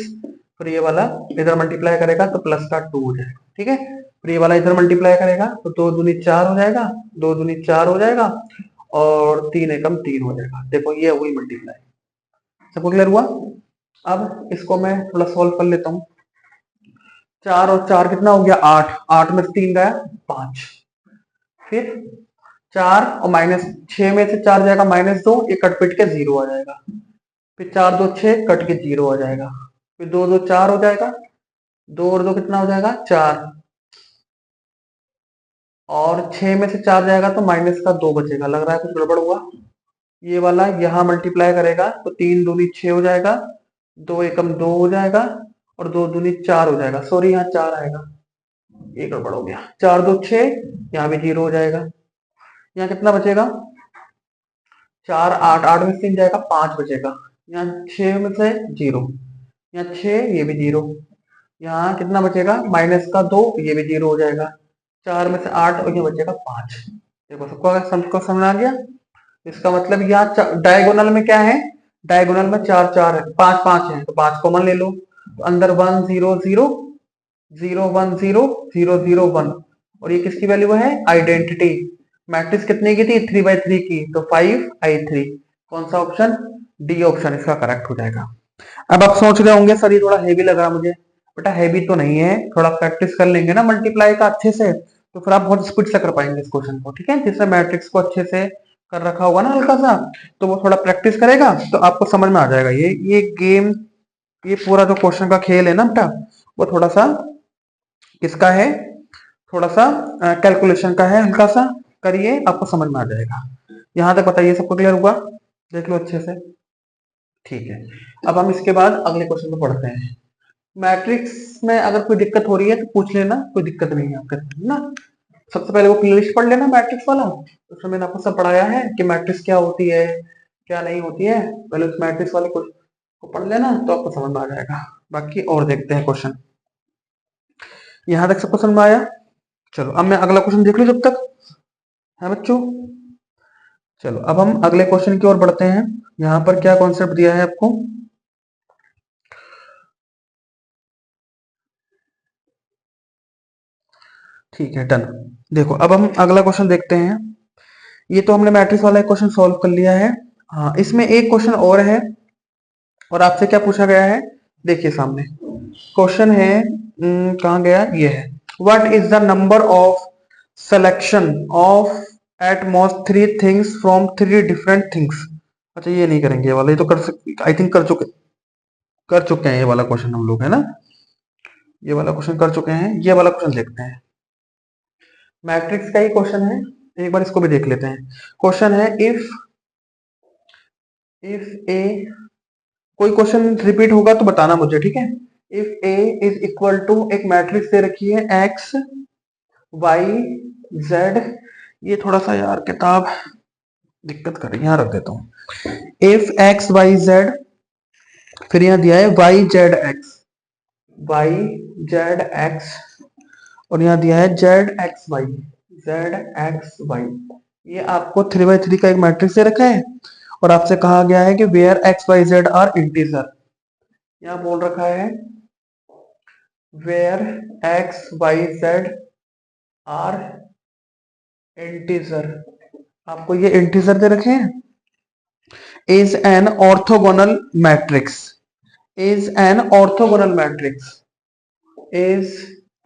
फिर ये वाला इधर मल्टीप्लाई करेगा तो प्लस का 2 हो जाएगा। ठीक है, फिर ये वाला इधर मल्टीप्लाई करेगा तो 2 दूनी 4 हो जाएगा, 2 दूनी 4 हो जाएगा और 3 एकम 3 हो जाएगा। देखो ये हुई मल्टीप्लाई। सबको क्लियर हुआ? अब इसको मैं थोड़ा सॉल्व कर लेता हूँ। 4 और 4 कितना हो गया? 8। 8 में से 3 गया 5। फिर 4 और माइनस 6 में से 4 जाएगा -2, ये कट पिट के 0 आ जाएगा। फिर 4 2 6 कट के 0 आ जाएगा। फिर 2 2 4 हो जाएगा। 2 और 2 कितना हो जाएगा? 4। और 6 में से 4 जाएगा तो माइनस का 2 बचेगा। लग रहा है कुछ गड़बड़ हुआ। ये वाला यहाँ मल्टीप्लाई करेगा तो 3 दूनी 6 हो जाएगा, 2 एकम 2 हो जाएगा और 2 दूनी 4 हो जाएगा। सॉरी यहाँ 4 आएगा, ये गड़बड़ हो गया। 4 2 6, यहाँ भी 0 हो जाएगा। यहाँ कितना बचेगा? 4 8, 8 में से 3 जाएगा 5 बचेगा। यहाँ 6 में से 0, यहाँ 6, ये भी 0। यहाँ कितना बचेगा? माइनस का 2, ये भी 0 हो जाएगा। 4 में से 8 और ये बचेगा 5। देखो सबको समझ आ गया? इसका मतलब यहाँ डायगोनल में क्या है? डायगोनल में 4 4 है, 5 5 है, तो 5 कॉमन ले लो। तो अंदर 1 0 0 0 1 0 0 0 1, और ये किसकी वैल्यू है? आइडेंटिटी। मैट्रिक्स कितने की थी? 3/3 की, तो 5 I3। कौन सा ऑप्शन? डी ऑप्शन इसका करेक्ट हो जाएगा। अब आप सोच रहे होंगे सर ये थोड़ा हेवी लग रहा मुझे। बेटा हेवी तो नहीं है, थोड़ा प्रैक्टिस कर लेंगे ना मल्टीप्लाई का अच्छे से, तो फिर आप बहुत स्पीड से कर पाएंगे इस क्वेश्चन को। ठीक है, जिससे मैट्रिक्स को अच्छे से कर रखा होगा ना हल्का सा, तो वो थोड़ा प्रैक्टिस करेगा तो आपको समझ में आ जाएगा। ये गेम, ये पूरा जो क्वेश्चन का खेल है ना बेटा, वो थोड़ा सा किसका है? थोड़ा सा कैलकुलेशन का है। हल्का सा करिए, आपको समझ में आ जाएगा। यहां तक बताइए, सबको क्लियर हुआ? देख लो अच्छे से। ठीक है, अब हम इसके बाद अगले क्वेश्चन को पढ़ते हैं। मैट्रिक्स में अगर कोई दिक्कत हो रही है तो पूछ लेना, कोई दिक्कत नहीं है आपके ना। सबसे पहले वो प्लेलिस्ट पढ़ लेना मैट्रिक्स वाला, उसमें मैंने आपको सब पढ़ाया है कि मैट्रिक्स क्या होती है क्या नहीं होती है। पहले उस मैट्रिक्स वाले को पढ़ लेना तो आपको समझ में आ जाएगा। बाकी और देखते हैं क्वेश्चन। यहां तक सबको समझ में आया? चलो अब मैं अगला क्वेश्चन देख लूं जब तक, है बच्चों? चलो अब हम अगले क्वेश्चन की ओर बढ़ते हैं। यहाँ पर क्या कॉन्सेप्ट दिया है आपको? ठीक है, डन। देखो अब हम अगला क्वेश्चन देखते हैं। ये तो हमने मैट्रिक्स वाला क्वेश्चन सॉल्व कर लिया है। हाँ, इसमें एक क्वेश्चन और है, और आपसे क्या पूछा गया है? देखिए सामने क्वेश्चन है, कहाँ गया? ये है, what is the number of selection of at most 3 things from 3 different things. अच्छा ये नहीं करेंगे, ये वाला ये तो कर सकते, आई थिंक कर चुके हैं ये वाला क्वेश्चन हम लोग, है ना? ये वाला क्वेश्चन कर चुके हैं। ये वाला क्वेश्चन देखते हैं, मैट्रिक्स का ही क्वेश्चन है, एक बार इसको भी देख लेते हैं। क्वेश्चन है, इफ ए, कोई क्वेश्चन रिपीट होगा तो बताना मुझे, ठीक है? If A is equal to, एक मैट्रिक्स दे रखी है एक्स वाई जेड। ये थोड़ा सा यार किताब दिक्कत कर रही है, यहाँ रख देता हूँ। इफ एक्स वाई जेड, फिर यहाँ दिया है y z x, y z x, और यहाँ दिया है z x y, z x y. ये आपको 3/3 का एक मैट्रिक्स दे रखा है, और आपसे कहा गया है कि where x y z are integer. यहाँ बोल रखा है where x y z are integer. आपको ये इंटीजर दे रखे हैं। Is an orthogonal matrix, is an orthogonal matrix, is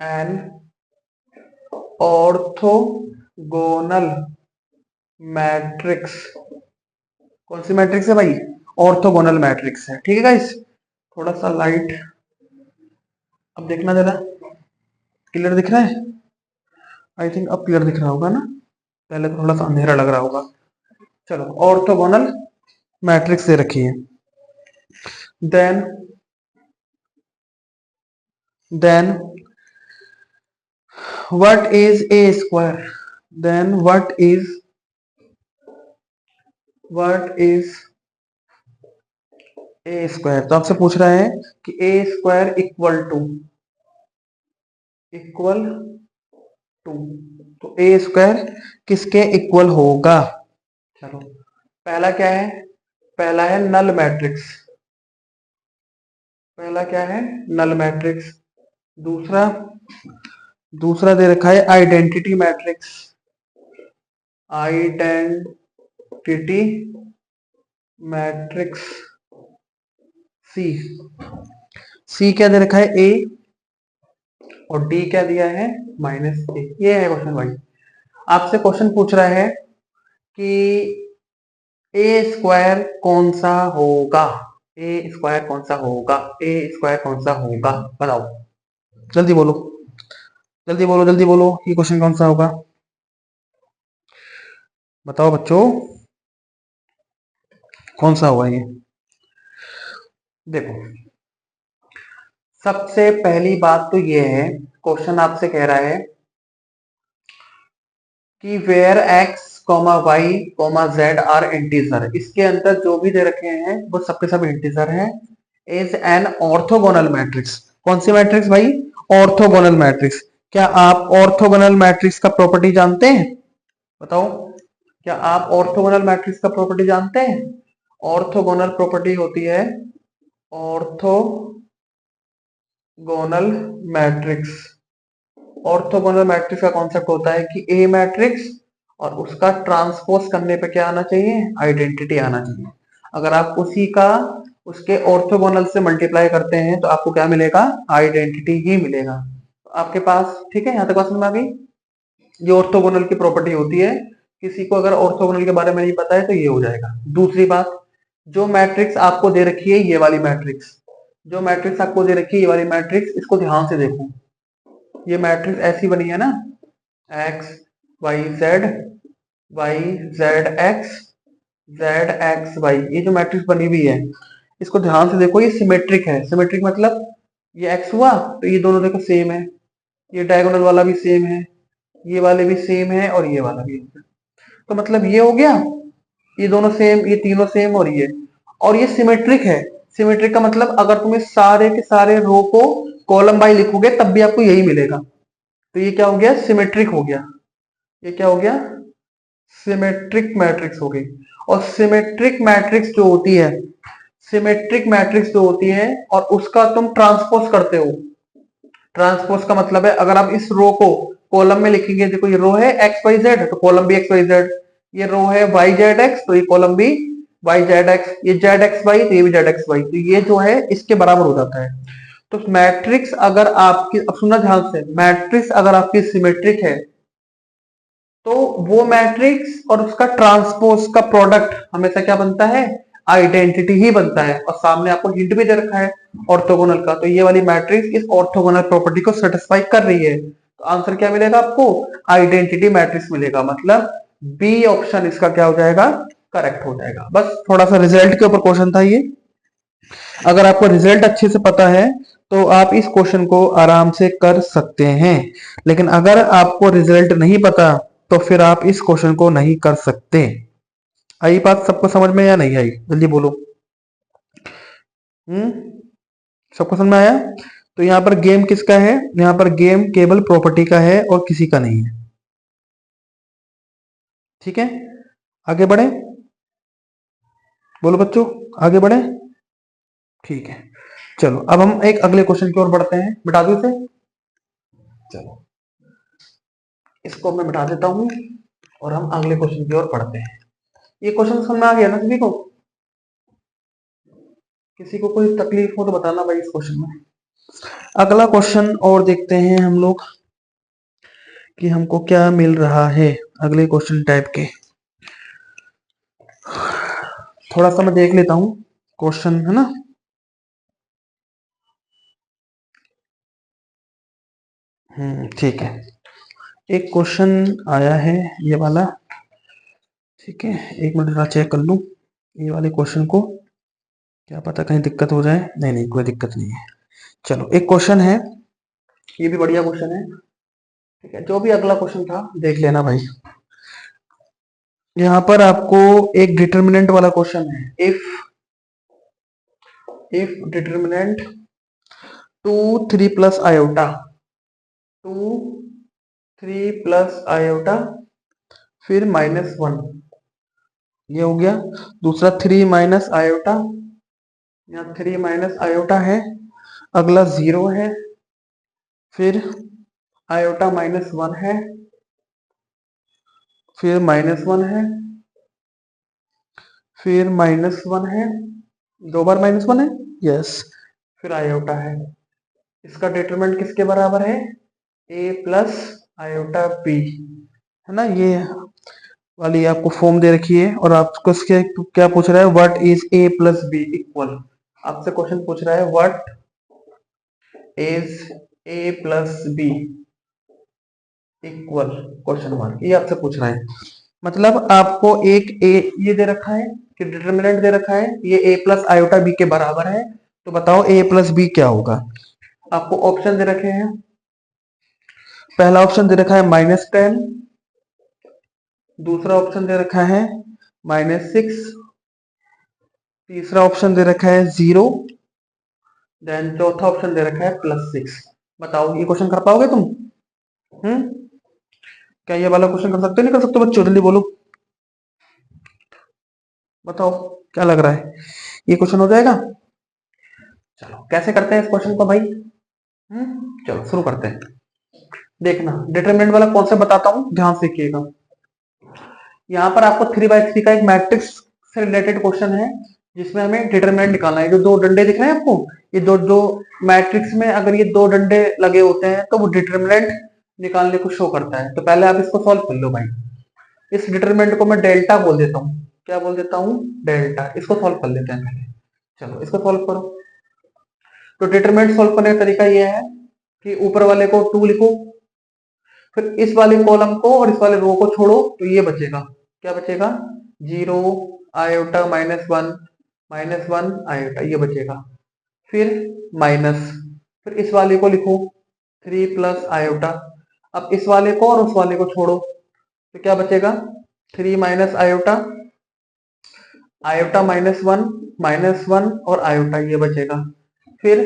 an orthogonal matrix. कौन सी मैट्रिक्स है भाई? ऑर्थोगोनल मैट्रिक्स है। ठीक है गाइस, थोड़ा सा लाइट अब देखना जरा, क्लियर दिख रहा है? आई थिंक अब क्लियर दिख रहा होगा ना, पहले तो थोड़ा सा अंधेरा लग रहा होगा। चलो, ऑर्थोगोनल मैट्रिक्स दे रखी है। Then what is A square, then what is A square. तो आपसे पूछ रहा है कि ए स्क्वायर इक्वल टू, तो ए स्क्वायर किसके इक्वल होगा? चलो, पहला क्या है? पहला है नल मैट्रिक्स, पहला क्या है? Null matrix. दूसरा, दूसरा दे रखा है identity matrix, identity identity matrix C. C क्या दे रखा है? ए, और डी क्या दिया है? -a। ये है क्वेश्चन भाई। आपसे क्वेश्चन पूछ रहा है कि ए स्क्वायर कौन सा होगा? ए स्क्वायर कौन सा होगा? ए स्क्वायर कौन सा होगा? बताओ, जल्दी बोलो, जल्दी बोलो, जल्दी बोलो, ये क्वेश्चन कौन सा होगा? बताओ बच्चों, कौन सा होगा ये? देखो, सबसे पहली बात तो ये है, क्वेश्चन आपसे कह रहा है कि where x comma y comma z are integer. इसके अंदर जो भी दे रखे हैं वो सबके सब इंटीजर हैं। Is an orthogonal matrix. कौन सी मैट्रिक्स भाई? Orthogonal matrix. क्या आप ऑर्थोगोनल मैट्रिक्स का प्रॉपर्टी जानते हैं? बताओ, क्या आप ऑर्थोगोनल मैट्रिक्स का प्रॉपर्टी जानते हैं? ऑर्थोगोनल प्रॉपर्टी होती है ऑर्थोगोनल मैट्रिक्स। ऑर्थोगोनल मैट्रिक्स का कॉन्सेप्ट होता है कि ए मैट्रिक्स और उसका ट्रांसपोज करने पे क्या आना चाहिए? आइडेंटिटी आना चाहिए। अगर आप उसी का उसके ऑर्थोगोनल से मल्टीप्लाई करते हैं तो आपको क्या मिलेगा? आइडेंटिटी ही मिलेगा। तो आपके पास, ठीक है, यहां तक बात समझ में आ गई? ये ऑर्थोगोनल की प्रॉपर्टी होती है। किसी को अगर ऑर्थोगोनल के बारे में नहीं पता है तो ये हो जाएगा। दूसरी बात, जो मैट्रिक्स आपको दे रखी है, ये वाली मैट्रिक्स, जो मैट्रिक्स आपको दे रखी है, ये वाली मैट्रिक्स, इसको ध्यान से देखो। ये मैट्रिक्स ऐसी बनी है ना, x y z x, z x y, ये जो मैट्रिक्स बनी हुई है, इसको ध्यान से देखो। ये सिमेट्रिक है। सिमेट्रिक मतलब ये एक्स हुआ तो ये दोनों देखो सेम है, ये डायगोनल वाला भी सेम है, ये वाले भी सेम है, और ये वाला भी। तो मतलब ये हो गया, ये दोनों सेम, ये तीनों सेम, और ये सिमेट्रिक है। सिमेट्रिक का मतलब अगर तुम्हें सारे के सारे रो को कॉलम बाय लिखोगे तब भी आपको यही मिलेगा। तो ये क्या हो गया? सिमेट्रिक हो गया। ये क्या हो गया? सिमेट्रिक मैट्रिक्स हो गई। और सिमेट्रिक मैट्रिक्स जो होती है, सिमेट्रिक मैट्रिक्स जो होती है और उसका तुम ट्रांसपोज करते हो। ट्रांसपोज का मतलब है अगर आप इस रो को कॉलम में लिखेंगे, देखो ये रो है एक्स वाई जेड तो कॉलम भी एक्स वाई जेड, ये रो है वाई जेड एक्स तो ये कॉलम भी वाई जेड एक्स, ये जेड एक्स वाई तो ये भी जेड एक्स वाई, तो ये जो है इसके बराबर हो जाता है। तो मैट्रिक्स अगर आपकी, अब सुनना ध्यान से, मैट्रिक्स अगर आपकी सिमेट्रिक है तो वो मैट्रिक्स और उसका ट्रांसपोज का प्रोडक्ट हमेशा क्या बनता है? आइडेंटिटी ही बनता है। और सामने आपको हिंट भी दे रखा है ऑर्थोगोनल का, तो ये वाली मैट्रिक्स इस ऑर्थोगोनल प्रॉपर्टी को सेटिस्फाई कर रही है। तो आंसर क्या मिलेगा आपको? आइडेंटिटी मैट्रिक्स मिलेगा। मतलब बी ऑप्शन इसका क्या हो जाएगा? करेक्ट हो जाएगा। बस थोड़ा सा रिजल्ट के ऊपर क्वेश्चन था ये। अगर आपको रिजल्ट अच्छे से पता है तो आप इस क्वेश्चन को आराम से कर सकते हैं, लेकिन अगर आपको रिजल्ट नहीं पता तो फिर आप इस क्वेश्चन को नहीं कर सकते। आई बात सबको समझ में या नहीं आई? जल्दी बोलो। हम्म, सबको समझ में आया? तो यहाँ पर गेम किसका है? यहाँ पर गेम केवल प्रॉपर्टी का है और किसी का नहीं है। ठीक है, आगे बढ़े, बोलो बच्चों, आगे बढ़े। ठीक है, चलो अब हम एक अगले क्वेश्चन की ओर बढ़ते हैं। मिटा दो इसे, चलो इसको मैं मिटा देता हूं और हम अगले क्वेश्चन की ओर बढ़ते हैं। ये क्वेश्चन समझ में आ गया ना सभी को? किसी को कोई तकलीफ हो तो बताना भाई इस क्वेश्चन में। अगला क्वेश्चन और देखते हैं हम लोग कि हमको क्या मिल रहा है अगले क्वेश्चन टाइप के। थोड़ा सा मैं देख लेता हूं क्वेश्चन, है ना। ठीक है, एक क्वेश्चन आया है ये वाला। ठीक है, एक मिनट जरा चेक कर लूं ये वाले क्वेश्चन को, क्या पता कहीं दिक्कत हो जाए। नहीं नहीं, कोई दिक्कत नहीं है। चलो एक क्वेश्चन है, ये भी बढ़िया क्वेश्चन है। ठीक है, जो भी अगला क्वेश्चन था देख लेना भाई। यहाँ पर आपको एक डिटर्मिनेंट वाला क्वेश्चन है। If determinant 2 3 plus iota, 2 3 plus iota फिर -1, ये हो गया। दूसरा 3 माइनस आयोटा, यहाँ 3 माइनस आयोटा है, अगला 0 है, फिर आयोटा -1 है, फिर -1 है, फिर -1 है, 2 बार -1 है, यस, फिर आयोटा है। इसका डिटरमिनेंट किसके बराबर है, a प्लस आयोटा b, है ना। ये वाली आपको फॉर्म दे रखी है और आपको इसके क्या पूछ रहा है, what is a plus b equal. आपसे क्वेश्चन पूछ रहा है what is a plus b equal, question mark, ये आपसे पूछ रहा है। मतलब आपको एक a ये दे रखा है कि डिटरमिनेंट दे रखा है, ये a प्लस आयोटा b के बराबर है, तो बताओ a प्लस b क्या होगा। आपको ऑप्शन दे रखे हैं, पहला ऑप्शन दे रखा है -10, दूसरा ऑप्शन दे रखा है -6, तीसरा ऑप्शन दे रखा है 0, देन चौथा ऑप्शन दे रखा है +6। बताओ ये क्वेश्चन कर पाओगे तुम? क्या ये वाला क्वेश्चन कर सकते हो, नहीं कर सकते बच्चों, जल्दी बोलो, बताओ क्या लग रहा है, ये क्वेश्चन हो जाएगा? चलो कैसे करते हैं इस क्वेश्चन को भाई, चलो शुरू करते हैं। देखना डिटरमिनेंट वाला कौन सा बताता हूं, ध्यान से देखिएगा। यहाँ पर आपको 3/3 का एक मैट्रिक्स से रिलेटेड क्वेश्चन है, जिसमें हमें डिटरमिनेंट निकालना है। जो दो डंडे दिख रहे हैं आपको, ये दो दो मैट्रिक्स में अगर ये दो डंडे लगे होते हैं तो वो डिटरमिनेंट निकालने को शो करता है। तो पहले आप इसको सॉल्व कर लो भाई। इस डिटरमिनेंट को मैं डेल्टा बोल देता हूँ, क्या बोल देता हूँ, डेल्टा। इसको सॉल्व कर लेते हैं पहले, चलो इसको सॉल्व करो। तो डिटरमिनेंट सॉल्व करने का तरीका यह है कि ऊपर वाले को 2 लिखो, फिर इस वाले कॉलम को और इस वाले रो को छोड़ो, तो ये बचेगा, क्या बचेगा, 0 आयोटा -1 आयोटा, ये बचेगा। फिर माइनस, फिर इस वाले को लिखो 3 प्लस आयोटा। अब इस वाले को और उस वाले को छोड़ो, तो क्या बचेगा, 3 माइनस आयोटा, आयोटा -1 और आयोटा, ये बचेगा। फिर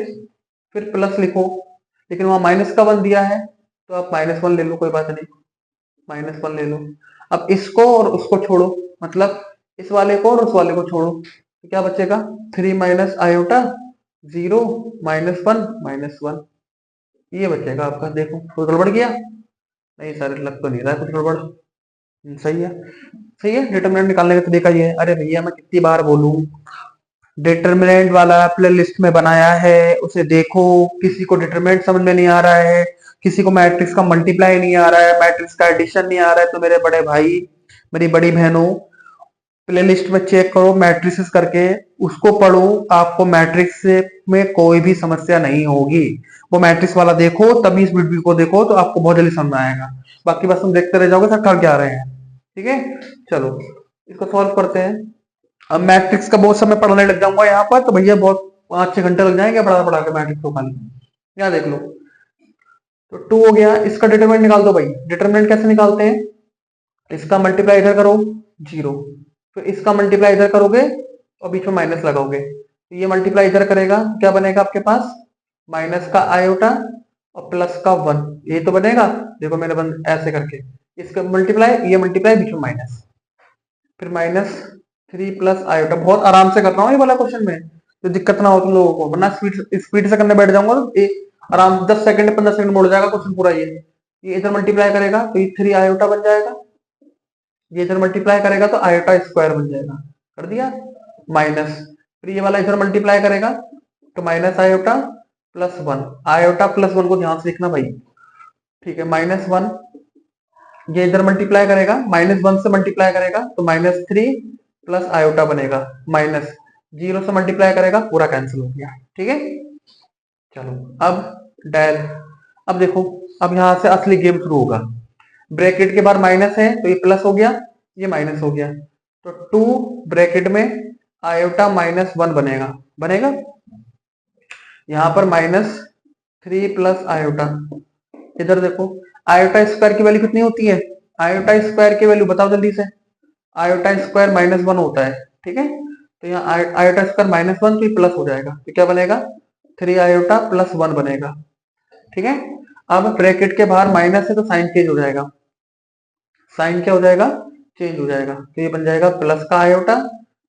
प्लस लिखो, लेकिन वहां माइनस का 1 दिया है तो आप -1 ले लो, कोई बात नहीं, -1 ले लो। अब इसको और उसको छोड़ो, मतलब इस वाले को और उस वाले को छोड़ो, तो क्या बचेगा, 3 माइनस आयोटा 0 -1, ये बचेगा आपका। देखो कोई गड़बड़ किया, नहीं सर लग तो नहीं रहा है कुछ गड़बड़, सही है, सही है। डिटरमिनेंट निकालने का तरीका ये है। अरे भैया मैं कितनी बार बोलूं, डिटरमिनेंट वाला प्ले लिस्ट में बनाया है, उसे देखो। किसी को डिटरमिनेंट समझ में नहीं आ रहा है, किसी को मैट्रिक्स का मल्टीप्लाई नहीं आ रहा है, मैट्रिक्स का एडिशन नहीं आ रहा है, तो मेरे बड़े भाई मेरी बड़ी बहनों, प्ले लिस्ट में चेक करो मैट्रिसेस करके, उसको पढ़ो, आपको मैट्रिक्स में कोई भी समस्या नहीं होगी। वो मैट्रिक्स वाला देखो, तभी इस वीडियो को देखो, तो आपको बहुत जल्दी समझ में आएगा। बाकी बस तुम देखते रह जाओगे सर कर क्या रहे हैं, ठीक है। चलो इसको सॉल्व करते हैं। अब मैट्रिक्स का बहुत समय पढ़ने लग जाऊंगा यहाँ पर, तो भैया बहुत 5-6 घंटे लग जाएंगे पढ़ा पढ़ा के मैट्रिक्स को खाली। यहाँ देख लो, तो 2 हो गया, इसका डिटरमिनेंट निकाल दो भाई। डिटरमिनेंट कैसे निकालते हैं, इसका मल्टीप्लाई इधर करो 0, फिर इसका मल्टीप्लाई इधर करोगे और बीच में माइनस लगाओगे, तो ये मल्टीप्लाई इधर करेगा, क्या बनेगा आपके पास, माइनस का आयोटा और प्लस का 1, ये तो बनेगा। देखो मैंने बंद ऐसे करके, इसका मल्टीप्लाई, ये मल्टीप्लाई, बीच में माइनस, फिर -3 प्लस आयोटा। बहुत आराम से कर रहा हूँ ये वाला क्वेश्चन में, तो दिक्कत ना हो तुम लोगों को, वरना स्पीड से करने बैठ जाऊंगा तो आराम 10 सेकंड 15 सेकंड मोड़ जाएगा क्वेश्चन पूरा। ये इधर मल्टीप्लाई करेगा तो ये 3 आयोटा बन जाएगा, ये इधर मल्टीप्लाई करेगा तो आयोटा स्क्वायर बन जाएगा, कर दिया, माइनस, फिर ये वाला इधर मल्टीप्लाई करेगा तो माइनस आयोटा +1, आयोटा +1 को ध्यान से लिखना भाई, ठीक है, -1, ये इधर मल्टीप्लाई करेगा, -1 से मल्टीप्लाई करेगा तो -3 प्लस आयोटा बनेगा, माइनस 0 से मल्टीप्लाई करेगा, पूरा कैंसिल हो गया, ठीक है। चलो अब डेल, अब देखो, अब यहां से असली गेम शुरू होगा। ब्रैकेट के बाद माइनस है तो ये प्लस हो गया, ये माइनस हो गया, तो 2 ब्रैकेट में आयोटा -1 बनेगा, बनेगा। यहां पर -3 प्लस आयोटा, इधर देखो आयोटा स्क्वायर की वैल्यू कितनी होती है, आयोटा स्क्वायर की वैल्यू बताओ जल्दी से, आयोटा स्क्वायर -1 होता है, ठीक है। तो यहाँ आयोटा स्क्वायर -1 तो ये प्लस हो जाएगा, तो क्या बनेगा, 3 आयोटा +1 बनेगा, ठीक है। अब ब्रैकेट के बाहर माइनस है तो साइन चेंज हो जाएगा, साइन क्या हो जाएगा, चेंज हो जाएगा, तो ये बन जाएगा प्लस का आयोटा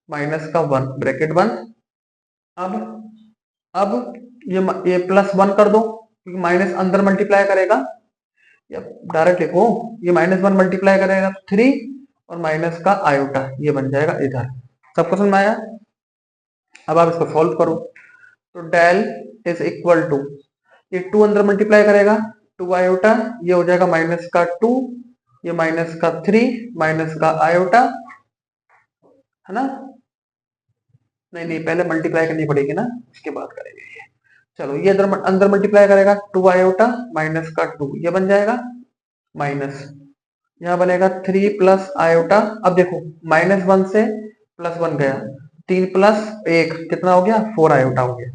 माइनस का 1, ब्रैकेट बंद। अब अब ये +1 कर दो, क्योंकि माइनस अंदर मल्टीप्लाई करेगा, या डायरेक्ट लिखो, ये -1 मल्टीप्लाई करेगा 3 और माइनस का आयोटा, ये बन जाएगा इधर, सबको समझ में आया? अब आप इसको सॉल्व करो। तो डेल इज इक्वल टू, ये 2 अंदर मल्टीप्लाई करेगा 2 आयोटा, ये हो जाएगा माइनस का 2, ये माइनस का 3 माइनस का आयोटा, है ना? नहीं नहीं, पहले मल्टीप्लाई करनी पड़ेगी ना, उसके बाद करेंगे ये। चलो ये अंदर मल्टीप्लाई करेगा 2 आयोटा माइनस का 2, ये बन जाएगा माइनस, यहाँ बनेगा 3 प्लस आयोटा। अब देखो -1 से +1 गया, 3 प्लस 1 कितना हो गया? 4 आयोटा हो गया।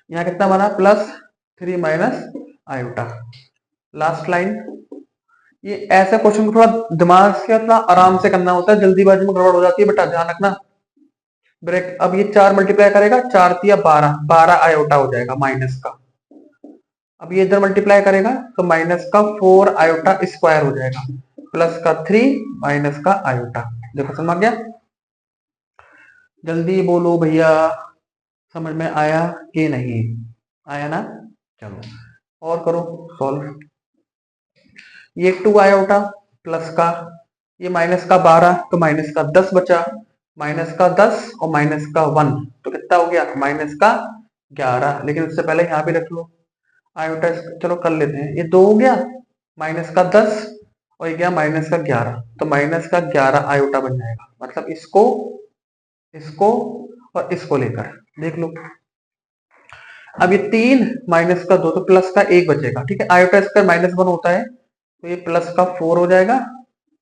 यहाँ कितना बना? +3 माइनस आयोटा। Last line. ये ऐसे क्वेश्चन को थोड़ा दिमाग से थोड़ा आराम से करना होता है, जल्दीबाजी में गड़बड़ हो जाती है बेटा, ध्यान रखना। ब्रेक, अब ये 4 मल्टीप्लाई करेगा, 4 तिया 12, 12 आयोटा हो जाएगा माइनस का। अब ये इधर मल्टीप्लाई करेगा तो माइनस का 4 आयोटा स्क्वायर हो जाएगा, प्लस का 3 माइनस का आयोटा। देखो समझ गया? जल्दी बोलो भैया, समझ में आया कि नहीं आया ना? चलो और करो सॉल्व। ये 2 आयोटा प्लस का, ये माइनस का 12 तो माइनस का 10 बचा, माइनस का 10 और माइनस का 1 तो कितना हो गया? माइनस का 11। लेकिन उससे पहले यहाँ भी रख लो आयोटा, चलो कर लेते हैं। ये 2 हो गया, माइनस का 10 और ये गया माइनस का 11, तो माइनस का 11 आयोटा बन जाएगा। मतलब इसको, इसको और इसको लेकर देख लो। अब ये 3 माइनस का 2 तो प्लस का 1 बचेगा, ठीक है। आयोटा स्क्वायर -1 होता है, तो ये प्लस का 4 हो जाएगा,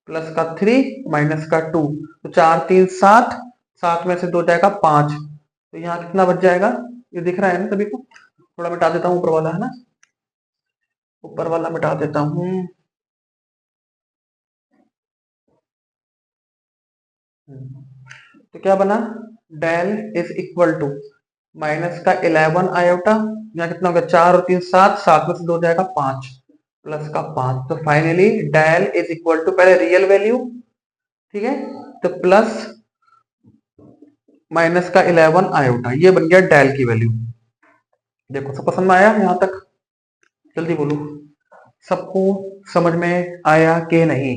प्लस का 3 माइनस का 2, तो 4 3 7, 7 में से 2 जाएगा 5, तो यहाँ कितना बच जाएगा? ये दिख रहा है ना सभी को? थोड़ा मिटा देता हूँ ऊपर वाला, है ना, ऊपर वाला मिटा देता हूँ। तो क्या बना? Del is equal to minus का 11 आयोटा, यहाँ कितना हो गया? 4 और 3 7, 7 में से 2 जाएगा 5, प्लस का 5, तो finally del is equal to, पहले रियल वैल्यू, ठीक है, तो प्लस माइनस का 11 आयोटा, ये बन गया डेल की वैल्यू। देखो सब पसंद में आया यहाँ तक? जल्दी बोलो, सबको समझ में आया कि नहीं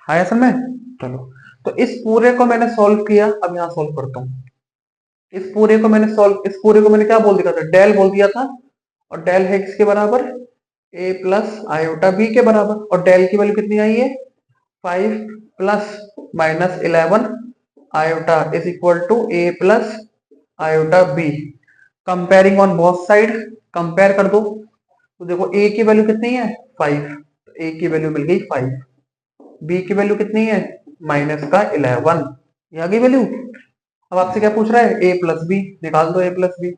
आया समझ में? चलो, तो इस पूरे को मैंने सॉल्व किया, अब यहाँ सॉल्व करता हूँ। इस पूरे को मैंने क्या बोल दिया था? डेल बोल दिया था, और डेल है किसके बराबर? a प्लस आयोटा b के बराबर, और डेल की वैल्यू कितनी आई है? 5 plus minus 11 iota is equal to a plus iota b। Comparing on both side, compare कर दो, तो देखो a की वैल्यू कितनी है? 5, तो a की वैल्यू मिल गई 5, b की वैल्यू कितनी है? माइनस का 11, ये आ गई वैल्यू। अब आपसे क्या पूछ रहा है? a प्लस बी, निकाल दो a plus b.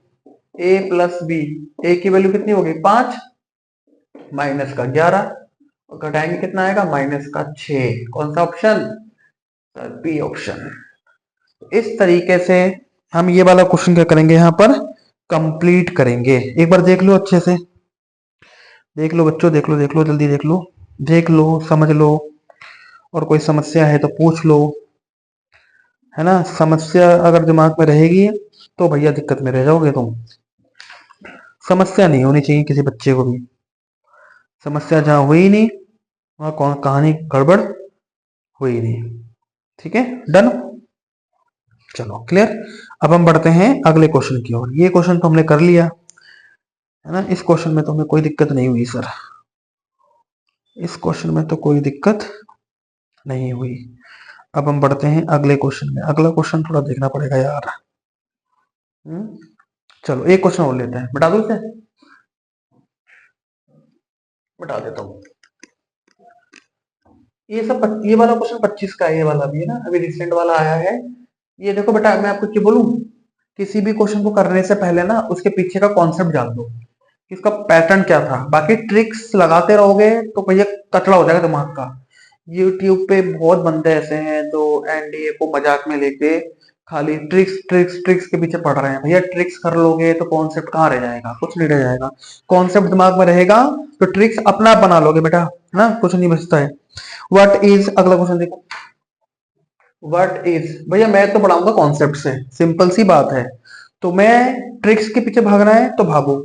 a plus b, a की वैल्यू कितनी होगी? 5 माइनस का 11, और घटाएंगे कितना आएगा? माइनस का 6। कौन सा ऑप्शन? B option. इस तरीके से हम ये वाला क्वेश्चन क्या करेंगे, यहाँ पर कंप्लीट करेंगे। एक बार देख लो अच्छे से, देख लो बच्चों, देख लो, देख लो, जल्दी देख लो, देख लो, समझ लो, और कोई समस्या है तो पूछ लो, है ना। समस्या अगर दिमाग में रहेगी तो भैया दिक्कत में रह जाओगे तुम। समस्या नहीं होनी चाहिए किसी बच्चे को भी, समस्या जहां हुई नहीं वहां कौन कहानी गड़बड़ हुई नहीं, ठीक है, डन। चलो क्लियर। अब हम बढ़ते हैं अगले क्वेश्चन की ओर। ये क्वेश्चन तो हमने कर लिया, है ना। इस क्वेश्चन में तो हमें कोई दिक्कत नहीं हुई सर, इस क्वेश्चन में तो कोई दिक्कत नहीं हुई। अब हम बढ़ते हैं अगले क्वेश्चन में। अगला क्वेश्चन थोड़ा देखना पड़ेगा यार। चलो एक क्वेश्चन और लेते हैं, बता दो इसे, बता देता हूँ। ये वाला क्वेश्चन 25 का है, ये वाला भी है ना, अभी रिसेंट वाला आया है। ये देखो बेटा, मैं आपको क्या बोलूं, किसी भी क्वेश्चन को करने से पहले ना उसके पीछे का कॉन्सेप्ट जान लो, इसका पैटर्न क्या था। बाकी ट्रिक्स लगाते रहोगे तो भैया कचड़ा हो जाएगा दिमाग का। यूट्यूब पे बहुत बंदे ऐसे हैं जो एनडीए को मजाक में लेके खाली ट्रिक्स ट्रिक्स ट्रिक्स के पीछे पड़ रहे हैं। भैया ट्रिक्स कर लोगे तो कॉन्सेप्ट कहाँ रह जाएगा? कुछ नहीं रह जाएगा। कॉन्सेप्ट दिमाग में रहेगा तो ट्रिक्स अपना आप बना लोगे बेटा, है ना, कुछ नहीं बचता है। व्हाट इज, अगला क्वेश्चन देखो, व्हाट इज, भैया मैं तो पढ़ाऊंगा कॉन्सेप्ट से, सिंपल सी बात है। तो मैं ट्रिक्स के पीछे भागना है तो भागो,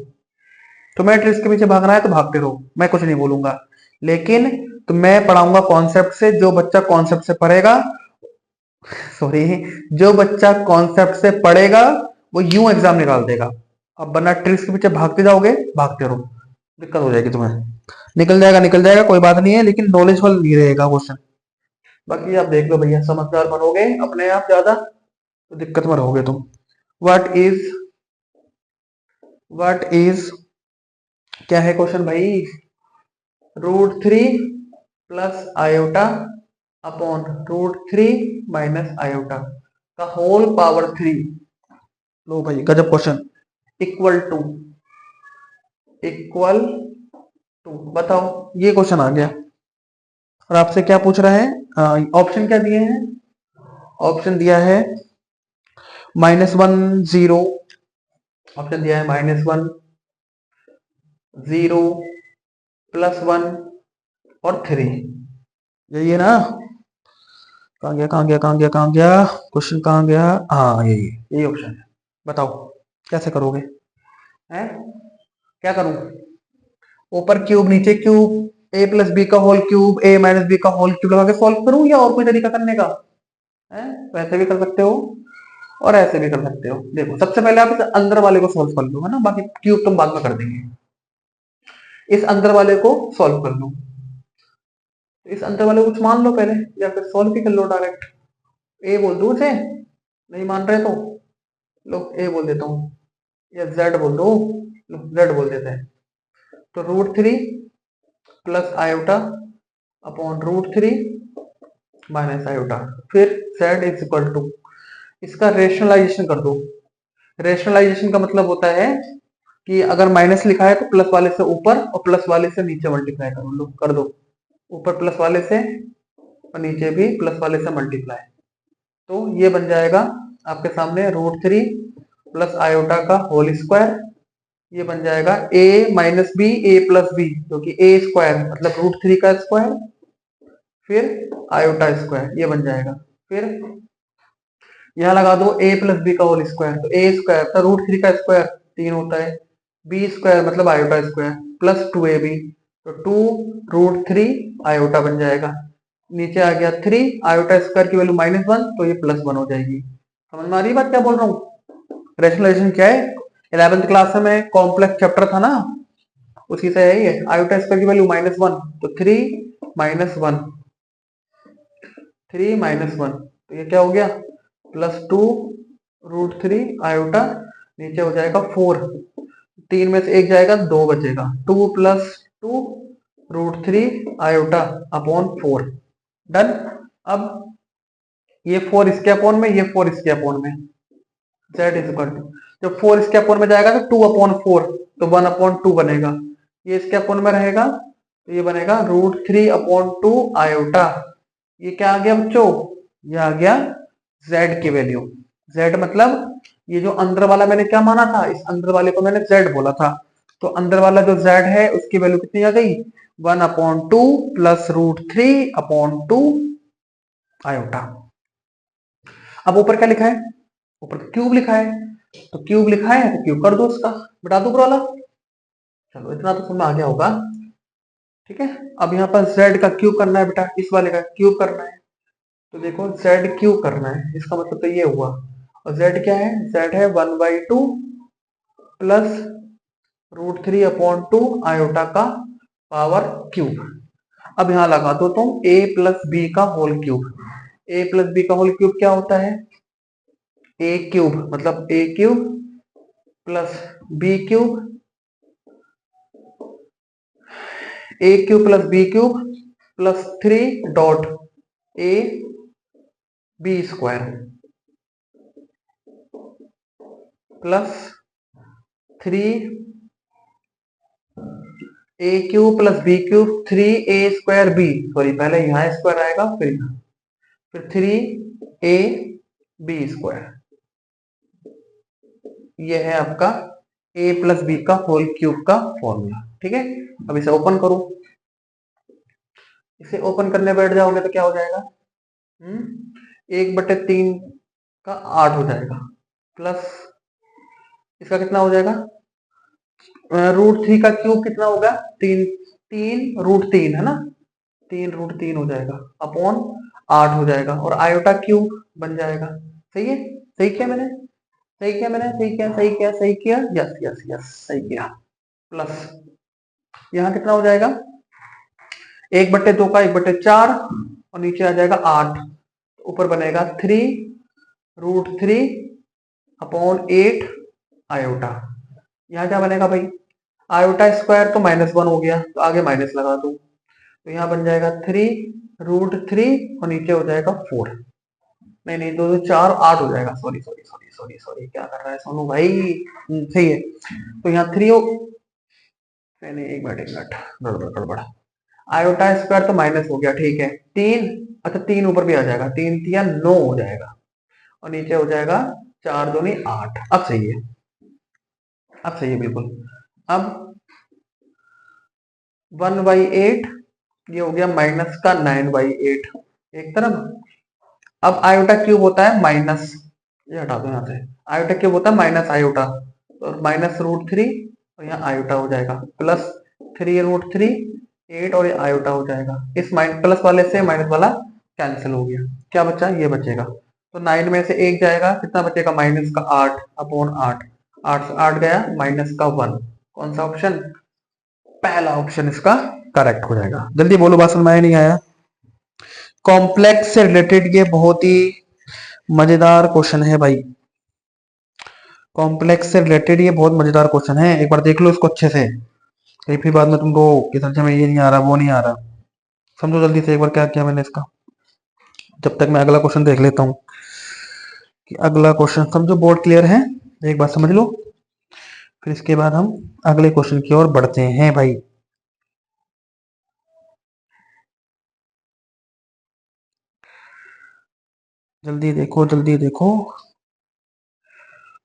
तो मैं ट्रिक्स के पीछे भागना है तो भागते रहो, मैं कुछ नहीं बोलूंगा। लेकिन तो मैं पढ़ाऊंगा कॉन्सेप्ट से, जो बच्चा कॉन्सेप्ट से पढ़ेगा सॉरी, जो बच्चा कॉन्सेप्ट से पढ़ेगा वो यूं एग्जाम निकाल देगा। अब वरना ट्रिक्स के पीछे भागते जाओगे, भागते रहो, दिक्कत हो जाएगी तुम्हें। निकल जाएगा कोई बात नहीं है, लेकिन नॉलेजफुल नहीं रहेगा क्वेश्चन। बाकी आप देख लो भैया, समझदार बनोगे अपने आप ज्यादा तो दिक्कत में रहोगे तुम। व्हाट इज व्हाट इज क्या है क्वेश्चन भाई? √3 plus iota upon √3 minus iota का होल पावर 3। लो भाई गजब question. Equal to equal to बताओ, ये क्वेश्चन आ गया। और आपसे क्या पूछ रहा है? ऑप्शन क्या दिए हैं? ऑप्शन दिया है -1 0, ऑप्शन दिया है -1 0 +1 और 3। यही है ना? कहाँ गया क्वेश्चन, कहाँ गया? हाँ यही ऑप्शन है। बताओ कैसे करोगे? हैं? क्या करूं? ऊपर क्यूब नीचे क्यूब, a प्लस बी का whole cube, a minus b का होल क्यूब लगा के सॉल्व करूं, या और कोई तरीका करने का है? वैसे भी कर सकते हो और ऐसे भी कर सकते हो। देखो सबसे पहले आप इस अंदर वाले को सॉल्व कर लो, है ना, बाकी क्यूब तुम बाद में कर देंगे। इस अंदर वाले को सॉल्व कर लो, इस अंदर वाले को कुछ मान लो पहले, या फिर सॉल्व भी कर लो डायरेक्ट। ए बोल दो उसे, नहीं मान रहे तो लो ए बोल देता हूँ, या जेड बोल दो, लो जेड बोल देते हैं। तो √3 plus iota upon √3 minus iota, फिर z इज इक्वल टू, इसका रेशनलाइजेशन कर दो। रेशनलाइजेशन का मतलब होता है कि अगर माइनस लिखा है तो प्लस वाले से ऊपर और प्लस वाले से नीचे मल्टीप्लाई करो, लो कर दो, ऊपर प्लस वाले से और नीचे भी प्लस वाले से मल्टीप्लाई। तो ये बन जाएगा आपके सामने √3 प्लस आयोटा का होल स्क्वायर, ये बन जाएगा a minus b a plus b, क्योंकि a स्क्वायर मतलब √3 का स्क्वायर फिर आयोटा स्क्वायर, ये बन जाएगा। फिर यहाँ लगा दो a प्लस बी का होल स्क्वायर, तो a स्क्वायर तो √3 का स्क्वायर 3 होता है, b स्क्वायर मतलब आयोटा स्क्वायर प्लस 2ab, तो 2√3 आयोटा बन जाएगा। नीचे आ गया 3, आयोटा स्क्वायर की वैल्यू -1, तो ये +1 हो जाएगी। समझ में आ रही बात क्या बोल रहा हूँ? रेशनलाइजेशन क्या है? 11th क्लास में कॉम्प्लेक्स चैप्टर था ना, उसी से है ये। आयोटा स्क्वायर की वैल्यू -1, तो 3 - 1 तो ये क्या हो गया? +2 √3 आयोटा, नीचे हो जाएगा 4, 3 में से 1 जाएगा 2 बचेगा, 2 + 2 √3 आयोटा अपॉन 4। डन। अब ये 4 इसके अपॉन में, ये 4 इसके अपॉन में, z इज इक्वल टू, जब 4 इसके अपॉन में जाएगा तो 2/4, तो 1/2 बनेगा। ये इसके अपॉन में रहेगा तो ये बनेगा √3/2 आयोटा। ये क्या आ गया बच्चों? ये आ गया z की वैल्यू। z मतलब ये जो अंदर वाला मैंने क्या माना था, इस अंदर वाले को मैंने z बोला था, तो अंदर वाला जो z है उसकी वैल्यू कितनी आ गई? 1/2 प्लस √3/2 आयोटा। अब ऊपर क्या लिखा है? ऊपर क्यूब लिखा है, तो क्यूब लिखा है तो क्यूब कर दो, उसका बटा दो ऊपर वाला। चलो इतना तो समझ में आ गया होगा। ठीक है, अब यहाँ पर z का क्यूब करना है बेटा, इस वाले का क्यूब करना है। तो देखो z क्यूब करना है, इसका मतलब तो ये हुआ, और z क्या है? z है 1/2 प्लस √3/2 आयोटा का पावर क्यूब। अब यहाँ लगा दो तुम a प्लस बी का whole cube. a plus B का होल क्यूब क्या होता है? a क्यूब मतलब a cube plus b cube, a cube plus b cube plus 3 dot a b square plus 3 a cube plus b cube 3a square b, sorry पहले यहाँ square आएगा फिर यहाँ, फिर 3a b स्क्वायर। ये है आपका a प्लस बी का होल क्यूब का फॉर्मूला। ठीक है, अब इसे ओपन करो, इसे ओपन करने बैठ जाओगे तो क्या हो जाएगा? 1/3 का 8 हो जाएगा, प्लस इसका कितना हो जाएगा? √3 का क्यूब कितना होगा? 3 3 √3 है ना, 3 √3 हो जाएगा अपॉन 8 हो जाएगा और आयोटा क्यूब बन जाएगा। सही है, सही किया मैंने, सही किया मैंने, सही किया, सही किया, सही किया, यस यस यस, सही किया। प्लस यहाँ कितना हो जाएगा, 1/2 का 1/4 और नीचे आ जाएगा 8, ऊपर बनेगा 3√3/8 आयोटा। यहाँ क्या बनेगा भाई, आयोटा स्क्वायर तो -1 हो गया, तो आगे माइनस लगा दो, तो यहाँ बन जाएगा 3√3 और नीचे हो जाएगा 4। नहीं नहीं, 2 2 4 8 हो जाएगा, sorry sorry sorry sorry sorry, क्या कर रहा है सोनू भाई। सही है, तो यहाँ 3 हो, नहीं नहीं, एक मिनट, गड़बड़ गड़बड़, आयोटा स्क्वायर तो माइनस हो गया, ठीक है, 3, अच्छा 3 ऊपर भी आ जाएगा, 3 3 9 हो जाएगा और नीचे हो जाएगा 4 दूनी 8। अब सही है, अब सही है बिल्कुल। अब 1/8 ये हो गया माइनस का 9/8 एक तरफ। अब आयोटा क्यूब होता है माइनस, ये हटा दो यहाँ से, आयोटा क्यूब होता है माइनस आयोटा, और -√3 और यहाँ आयोटा हो जाएगा प्लस 3√3/8 और ये आयोटा हो जाएगा। इस प्लस वाले से माइनस वाला कैंसिल हो गया, क्या बचा, ये बचेगा, तो 9 में से 1 जाएगा, कितना बचेगा, -8/8, 8 से 8 गया, -1। कौन सा ऑप्शन, पहला ऑप्शन इसका करेक्ट हो जाएगा। जल्दी बोलो, बात समझ में आया नहीं आया। कॉम्प्लेक्स से रिलेटेड ये बहुत ही मजेदार क्वेश्चन है भाई, कॉम्प्लेक्स से रिलेटेड ये बहुत मजेदार क्वेश्चन है, एक बार देख लो इसको अच्छे से, कहीं फिर बाद में तुमको कि समझ में ये नहीं आ रहा वो नहीं आ रहा। समझो जल्दी से एक बार क्या किया मैंने इसका, जब तक मैं अगला क्वेश्चन देख लेता हूँ कि अगला क्वेश्चन समझो, बोर्ड क्लियर है, एक बार समझ लो, फिर इसके बाद हम अगले क्वेश्चन की ओर बढ़ते हैं भाई। जल्दी देखो, जल्दी देखो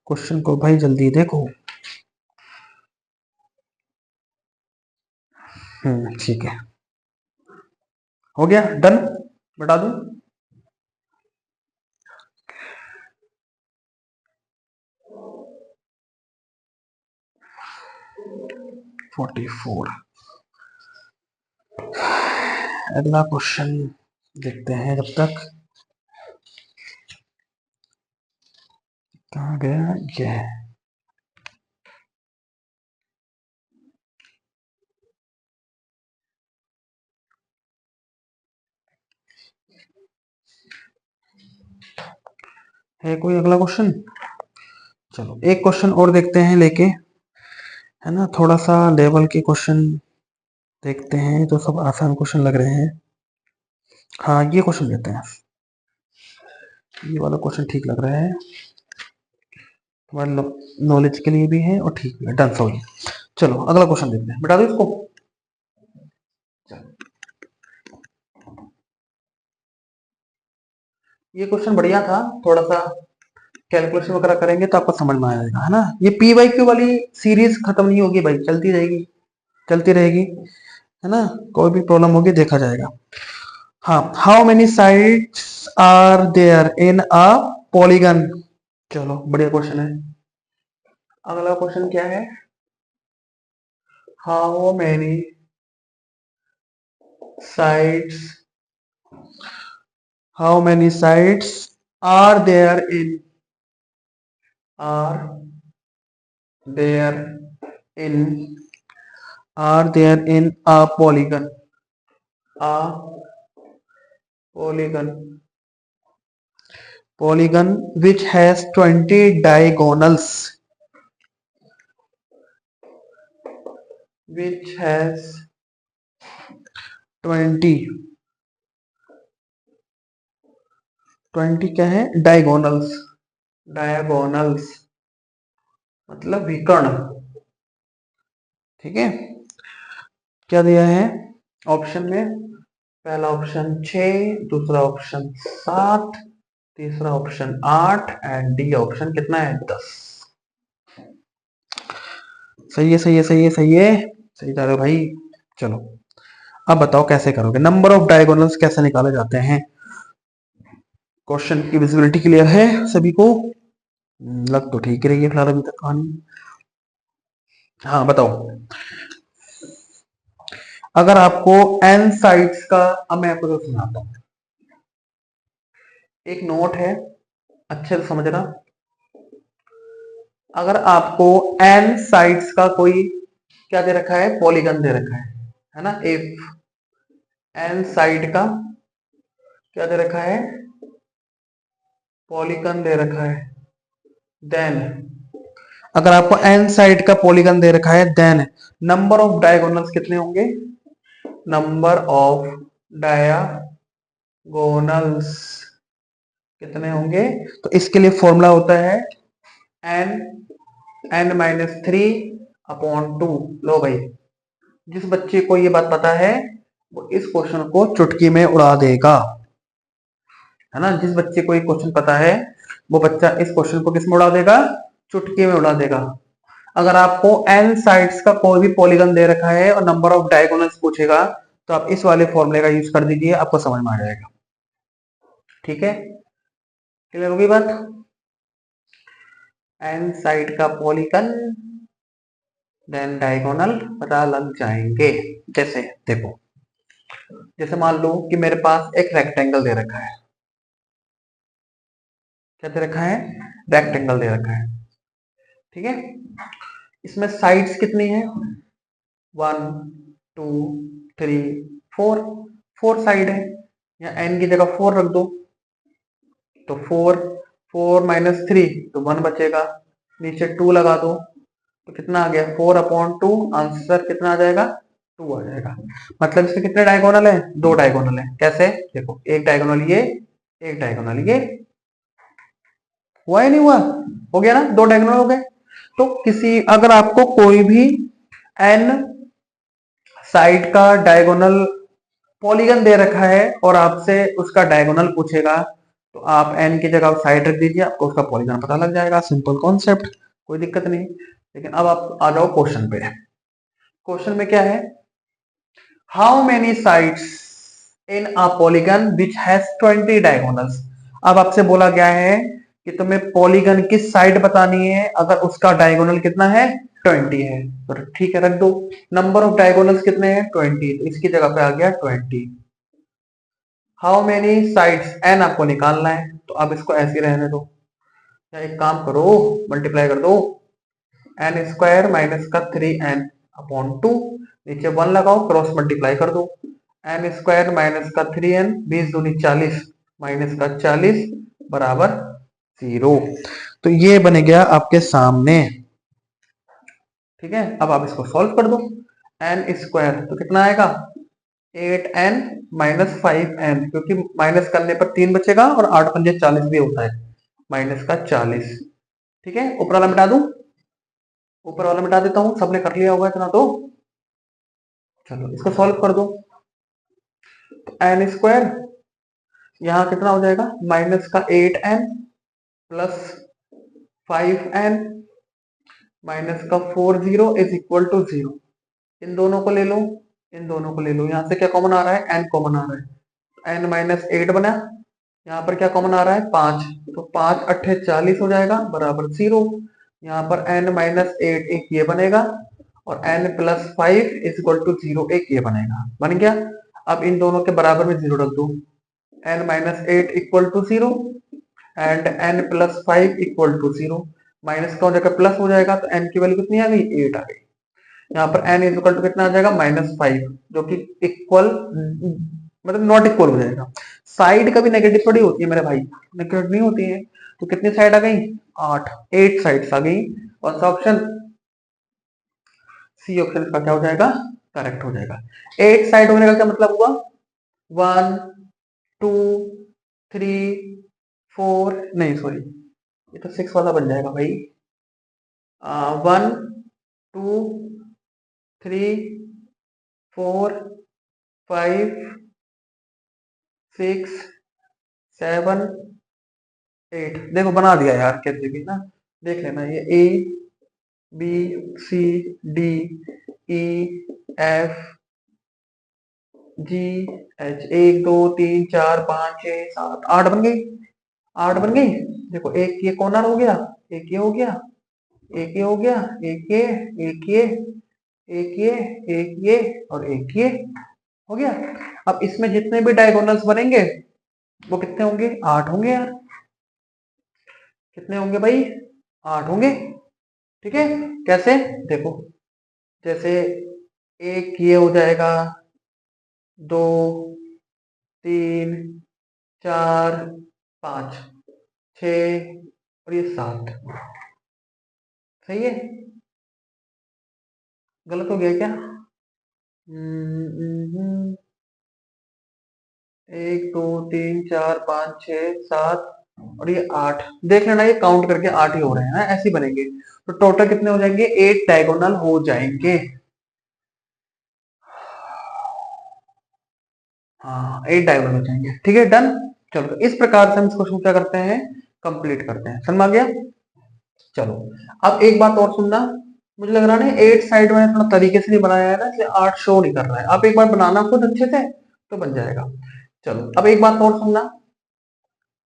क्वेश्चन को भाई, जल्दी देखो। ठीक है, हो गया डन, बता दूं। 44, अगला क्वेश्चन देखते हैं, जब तक कहाँ गया ये, है कोई अगला क्वेश्चन। चलो एक क्वेश्चन और देखते हैं लेके, है ना, थोड़ा सा लेवल के क्वेश्चन देखते हैं, तो सब आसान क्वेश्चन लग रहे हैं। हाँ ये क्वेश्चन लेते हैं, ये वाला क्वेश्चन ठीक लग रहा है, तुम्हारे नॉलेज के लिए भी है और ठीक भी है, डन हो गया। चलो अगला क्वेश्चन देखते हैं, बता दो इसको। ये क्वेश्चन बढ़िया था, थोड़ा सा कैलकुलेशन वगैरह करेंगे तो आपको समझ में आएगा, है ना। ये पी वाई क्यू वाली सीरीज खत्म नहीं होगी भाई, चलती रहेगी, चलती रहेगी, है ना, कोई भी प्रॉब्लम होगी देखा जाएगा। हाँ, how many sides are there in a polygon. चलो बढ़िया क्वेश्चन है। अगला क्वेश्चन क्या है, how many sides, how many sides are there in, are there in, are there in a polygon, a polygon, polygon which has 20 diagonals, which has 20 क्या है, diagonals, diagonals मतलब विकर्ण, ठीक है। क्या दिया है ऑप्शन में, पहला ऑप्शन 6, दूसरा ऑप्शन 7, तीसरा ऑप्शन 8 एंड डी ऑप्शन कितना है, 10। सही है, सही है, सही है, सही है, सही जा रहे हो भाई। चलो अब बताओ कैसे करोगे, नंबर ऑफ डायगोनल्स कैसे निकाले जाते हैं। क्वेश्चन की विजिबिलिटी क्लियर है सभी को, लग तो ठीक ही रही है फिलहाल अभी तक कहानी। हाँ बताओ, अगर आपको n साइड्स का, अब मैं आपको तो सुनाता हूँ, एक नोट है, अच्छे से समझना। अगर आपको एन साइड्स का कोई क्या दे रखा है, पॉलीगन दे रखा है ना, इफ एन साइड का क्या दे रखा है, पॉलीगन दे रखा है, देन अगर आपको एन साइड का पॉलीगन दे रखा है, देन नंबर ऑफ डायगोनल्स कितने होंगे, नंबर ऑफ डायगोनल्स कितने होंगे। तो इसके लिए फॉर्मूला होता है n-3/2। लो भाई, जिस बच्चे को ये बात पता है वो इस क्वेश्चन को चुटकी में उड़ा देगा, है ना। जिस बच्चे को ये क्वेश्चन पता है वो बच्चा इस क्वेश्चन को किस में उड़ा देगा, चुटकी में उड़ा देगा। अगर आपको n साइड्स का कोई भी पॉलीगन दे रखा है और नंबर ऑफ डायगोनल्स पूछेगा तो आप इस वाले फॉर्मूले का यूज कर दीजिए, आपको समझ में आ जाएगा। ठीक है, क्लियर होगी बात। n साइड का पॉलीगन देन डायगोनल पता लग जाएंगे। जैसे देखो, जैसे मान लो कि मेरे पास एक रेक्टेंगल दे रखा है, क्या दे रखा है, रेक्टेंगल दे रखा है। ठीक है, इसमें साइड्स कितनी है, 1 2 3 4, 4 साइड है। या n की जगह 4 रख दो, तो 4 4 - 3 तो 1 बचेगा, नीचे 2 लगा दो तो कितना आ गया, 4/2। आंसर कितना आ जाएगा, 2 आ जाएगा। मतलब इसके कितने डायगोनल है, 2 डायगोनल है। कैसे, देखो एक डायगोनल ये, एक डायगोनल ये, हुआ या नहीं हुआ, हो गया ना, 2 डायगोनल हो गए। तो किसी अगर आपको कोई भी n साइड का डायगोनल पॉलीगन दे रखा है और आपसे उसका डायगोनल पूछेगा तो आप n की जगह साइड रख दीजिए, आपको उसका पॉलीगन पता लग जाएगा। सिंपल कॉन्सेप्ट, कोई दिक्कत नहीं। लेकिन अब आप आ जाओ क्वेश्चन पे। क्वेश्चन में क्या है, how many sides in a polygon which has 20 diagonals. अब आपसे बोला गया है कि तुम्हें पॉलीगन की साइड बतानी है अगर उसका डायगोनल कितना है, 20 है। तो ठीक है, रख दो। नंबर ऑफ डायगोनल्स कितने हैं, 20, तो इसकी जगह पे आ गया 20। हाउ मेनी साइड्स, एन आपको निकालना है, तो अब इसको ऐसे रहने दो, या एक काम करो, मल्टीप्लाई कर दो, n² माइनस का 3n/2, नीचे 1 लगाओ, क्रॉस मल्टीप्लाई कर दो, n² माइनस का 3n, 20 दूनी 40 माइनस का 40 बराबर 0। तो ये बन गया आपके सामने। ठीक है, अब आप इसको सॉल्व कर दो। n² तो कितना आएगा, 8n - 5n, क्योंकि माइनस करने पर 3 बचेगा और 8 पंजे 40 भी होता है, माइनस का 40। ठीक है, ऊपर वाला मिटा दूं, ऊपर वाला मिटा देता हूं, सबने कर लिया होगा इतना तो। चलो इसको सॉल्व कर दो, तो n² यहाँ कितना हो जाएगा, माइनस का 8n प्लस 5n माइनस का 40 इज इक्वल टू 0। इन दोनों को ले लो, इन दोनों को ले लो, यहाँ से क्या कॉमन आ रहा है, n कॉमन आ रहा है, n - 8 बना, यहाँ पर क्या कॉमन आ रहा है, 5, तो 5 8 40 हो जाएगा बराबर 0। यहाँ पर n - 8 एक ये बनेगा और n + 5 इज इक्वल टू 0 एक ये बनेगा, बन गया। अब इन दोनों के बराबर में 0 रख दो, n - 8 equal to 0 and n + 5 equal to 0। Minus का हो जाएगा प्लस हो जाएगा, तो n की वैल्यू कितनी आ गई, 8 आ गई। यहाँ पर n इज इक्वल टू कितना आ जाएगा, -5, जो कि इक्वल मतलब नॉट इक्वल हो जाएगा। साइड कभी नेगेटिव थोड़ी होती है मेरे भाई, नेगेटिव नहीं होती है। तो कितनी साइड आ गई, 8 साइड्स आ गई। कौन सा ऑप्शन, सी ऑप्शन इसका क्या हो जाएगा, करेक्ट हो जाएगा। 8 साइड होने का क्या मतलब हुआ, 1 2 3 4, नहीं सॉरी, ये तो 6 वाला बन जाएगा भाई। 1 2 3 4 5 6 7 8, देखो बना दिया यार कैसे भी ना, देख लेना। ये A B C D E F G H, 1 2 3 4 5 6 7 8 बन गई, 8 बन गई। देखो एक ये कॉर्नर हो गया, एक ये हो गया, एक ये हो गया, एक ये, एक ये, एक ये, एक ये और एक ये हो गया। अब इसमें जितने भी डायगोनल्स बनेंगे वो कितने होंगे? 8 होंगे यार। कितने होंगे भाई? 8 होंगे। ठीक है, कैसे? देखो, जैसे एक ये हो जाएगा, 2, 3, 4, 5, 6 और ये 7। सही है? गलत हो गया क्या? 1, 2, 3, 4, 5, 6, 7 और ये 8। देख लेना, ये काउंट करके 8 ही हो रहे हैं ना, ऐसे ही बनेंगे। तो टोटल कितने हो जाएंगे? 8 डायगोनल हो जाएंगे। हाँ, 8 डायगोनल हो जाएंगे। ठीक है, डन। चलो, तो इस प्रकार से हम इस क्वेश्चन को क्या करते हैं? कंप्लीट करते हैं। समझ आ गया? चलो, अब एक बात और सुनना। मुझे लग रहा है ना 8 साइड में थोड़ा तरीके से नहीं बनाया है ना, इसलिए 8 शो नहीं कर रहा है। आप एक बार बनाना खुद अच्छे से, तो बन जाएगा। चलो, अब एक बात और सुनना,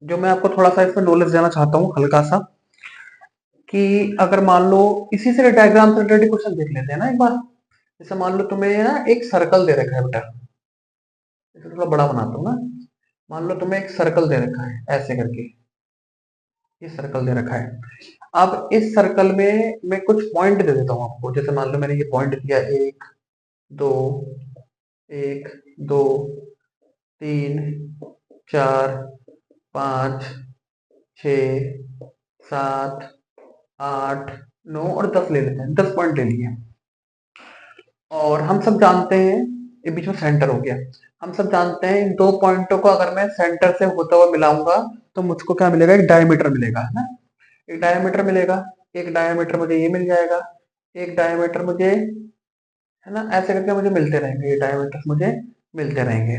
जो मैं आपको थोड़ा सा इसमें नॉलेज देना चाहता हूँ, हल्का सा, कि अगर मान लो इसी से डायग्राम से रिलेटेड क्वेश्चन देख लेते हैं ना एक बार। जैसे मान लो तुम्हें ना एक सर्कल दे रखा है बेटा, इसे थोड़ा बड़ा बनाता हूँ ना। मान लो तुम्हें एक सर्कल दे रखा है ऐसे करके, ये सर्कल दे रखा है। अब इस सर्कल में मैं कुछ पॉइंट दे देता हूँ आपको। जैसे मान लो मैंने ये पॉइंट दिया, 2, 1, 2, 3, 4, 5, 6, 7, 8, 9 और 10 ले लेते हैं। 10 पॉइंट ले लिए। और हम सब जानते हैं, ये बीच में सेंटर हो गया। हम सब जानते हैं इन दो पॉइंटों को अगर मैं सेंटर से होता हुआ मिलाऊंगा, तो मुझको क्या मिलेगा? एक डायमीटर मिलेगा, है ना? एक डायमीटर मिलेगा। एक डायमीटर मुझे ये मिल जाएगा। एक डायमीटर मुझे, है ना, ऐसे करके मुझे मिलते रहेंगे, ये डायमीटर मुझे मिलते रहेंगे।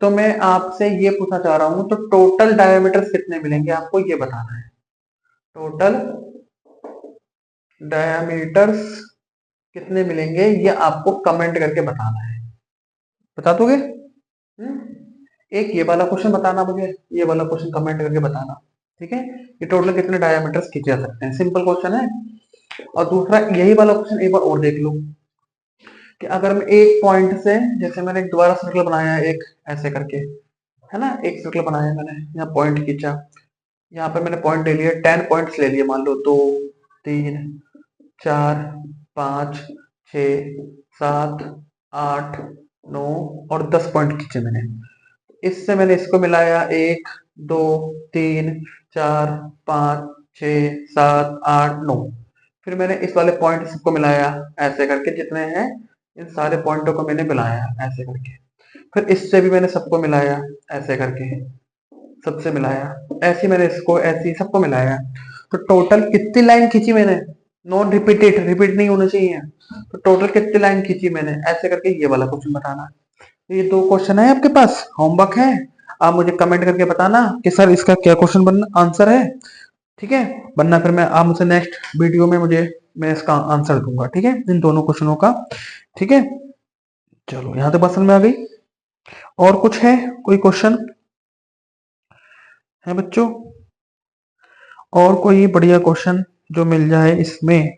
तो मैं आपसे ये पूछना चाह रहा हूं, तो टोटल डायमीटर्स कितने मिलेंगे आपको ये बताना है। टोटल डायमीटर्स कितने मिलेंगे ये आपको कमेंट करके बताना है। बता दोगे? एक ये वाला क्वेश्चन बताना मुझे, ये वाला क्वेश्चन कमेंट करके बताना। ठीक है, ये टोटल कितने डायमीटर्स खींचे जा सकते हैं, सिंपल क्वेश्चन है। और दूसरा यही वाला क्वेश्चन एक बार और देख लो, कि अगर मैं एक पॉइंट से, जैसे मैंने एक दोबारा सर्कल बनाया है एक ऐसे करके, है ना, एक सर्कल बनाया मैंने, यहाँ पॉइंट खींचा, यहाँ पे मैंने पॉइंट ले लिए, 10 पॉइंट्स ले लिए, मान लो 2, 3, 4, 5, 6, 7, 8, 9 और 10 पॉइंट खींचे मैंने। इससे मैंने इसको मिलाया, 1, 2, 3, 4, 5, 6, 7, 8, 9। फिर मैंने इस वाले पॉइंट सबको मिलाया ऐसे करके, जितने हैं इन सारे पॉइंटों को मैंने मिलाया ऐसे करके। फिर इससे भी मैंने सबको मिलाया ऐसे करके, सबसे मिलाया, ऐसे मैंने इसको ऐसे ही सबको मिलाया। तो टोटल कितनी लाइन खींची मैंने? नॉन रिपीटेड, रिपीट नहीं होना चाहिए। तो टोटल कितनी लाइन खींची मैंने ऐसे करके, ये वाला क्वेश्चन बताना। ये दो क्वेश्चन है आपके पास, होमवर्क है। आप मुझे कमेंट करके बताना कि सर इसका क्या क्वेश्चन बनना आंसर है। ठीक है, वरना फिर मैं आप मुझसे नेक्स्ट वीडियो में मैं इसका आंसर दूंगा। ठीक है, इन दोनों क्वेश्चनों का। ठीक है, चलो यहाँ तो बात समझ में आ गई। और कुछ है? कोई क्वेश्चन है बच्चों? और कोई बढ़िया क्वेश्चन जो मिल जाए इसमें?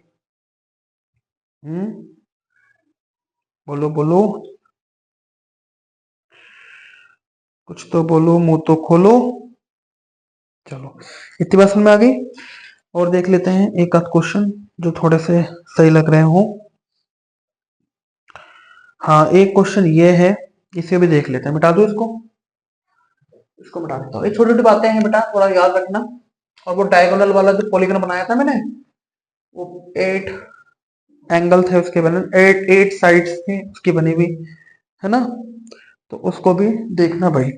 हम्म, बोलो बोलो, कुछ तो बोलो, मुंह तो खोलो। चलो, इतनी बात समझ में आ गई। और देख लेते हैं एक आध क्वेश्चन जो थोड़े से सही लग रहे हो। हाँ, एक क्वेश्चन ये है, इसे भी देख लेते हैं। मिटा दो इसको, इसको मिटा देता हूँ। ये छोटी छोटी बातें हैं बेटा, थोड़ा याद रखना। और वो डायगोनल वाला जो पॉलीगन बनाया था मैंने, वो 8 एंगल थे उसके बने, 8 साइड्स थी उसकी बनी हुई, है ना? तो उसको भी देखना भाई।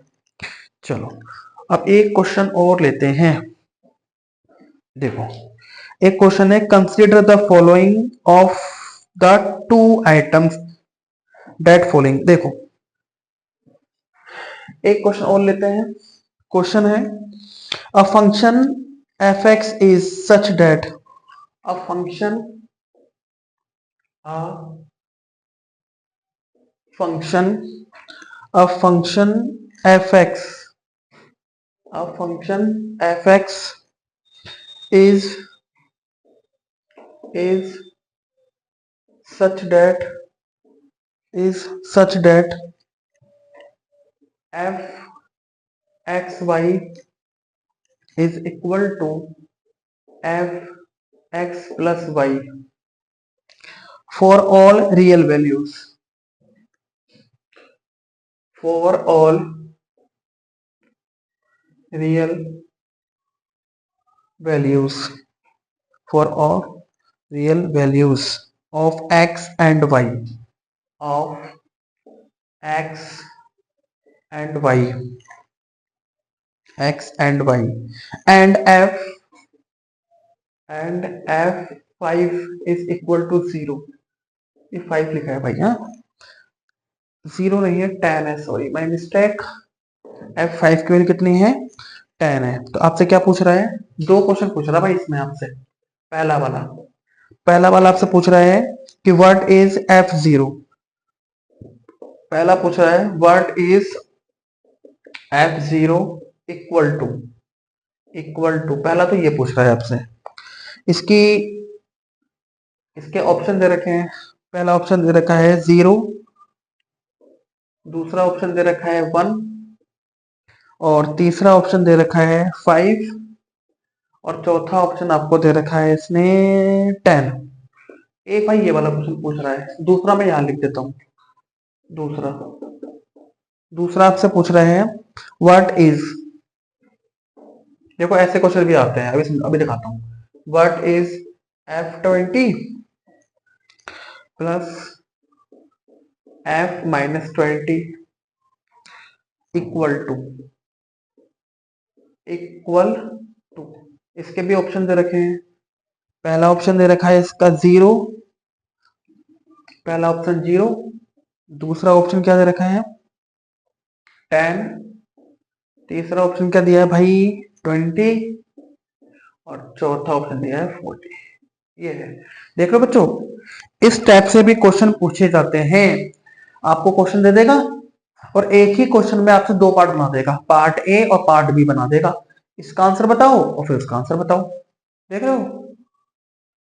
चलो, अब एक क्वेश्चन और लेते हैं। देखो, एक क्वेश्चन है, consider the following of the two items that following. देखो, एक क्वेश्चन और लेते हैं। क्वेश्चन है, a function f x is such that, a function, a function, a function f x, a function f x is is such that, is such that f x y is equal to f x plus y for all real values, for all real values, for all real values of x and y, of x and y, x and y and f5 is equal to 0। ये 5 लिखा है भाई, हाँ 0 नहीं है 10 है, sorry my mistake. f5 की value कितनी है 10 है। तो आपसे क्या पूछ रहा है, दो क्वेश्चन पूछ रहा है भाई इसमें आपसे। पहला वाला आपसे पूछ रहा है कि व्हाट इज f0, पहला पूछ रहा है what is f0 equal to पहला तो ये पूछ रहा है आपसे। इसकी इसके ऑप्शन दे रखे हैं, पहला ऑप्शन दे रखा है 0, दूसरा ऑप्शन दे रखा है 1 और तीसरा ऑप्शन दे रखा है 5 और चौथा ऑप्शन आपको दे रखा है इसने 10। एक भाई ये वाला क्वेश्चन पूछ रहा है, दूसरा मैं यहां लिख देता हूं। दूसरा आपसे पूछ रहे हैं व्हाट इज, देखो ऐसे क्वेश्चन भी आते हैं, अभी दिखाता हूं। What is f20 plus f-20 equal to इसके भी ऑप्शन दे रखे हैं। पहला ऑप्शन दे रखा है इसका 0, पहला ऑप्शन 0, दूसरा ऑप्शन क्या दे रखा है 10, तीसरा ऑप्शन क्या दिया है भाई 20 और चौथा ऑप्शन दिया है 40। ये है, देख लो बच्चों, इस टाइप से भी क्वेश्चन पूछे जाते हैं। आपको क्वेश्चन दे देगा और एक ही क्वेश्चन में आपसे दो पार्ट बना देगा, पार्ट ए और पार्ट बी बना देगा। इसका आंसर बताओ और फिर उसका आंसर बताओ। देख रहे हो,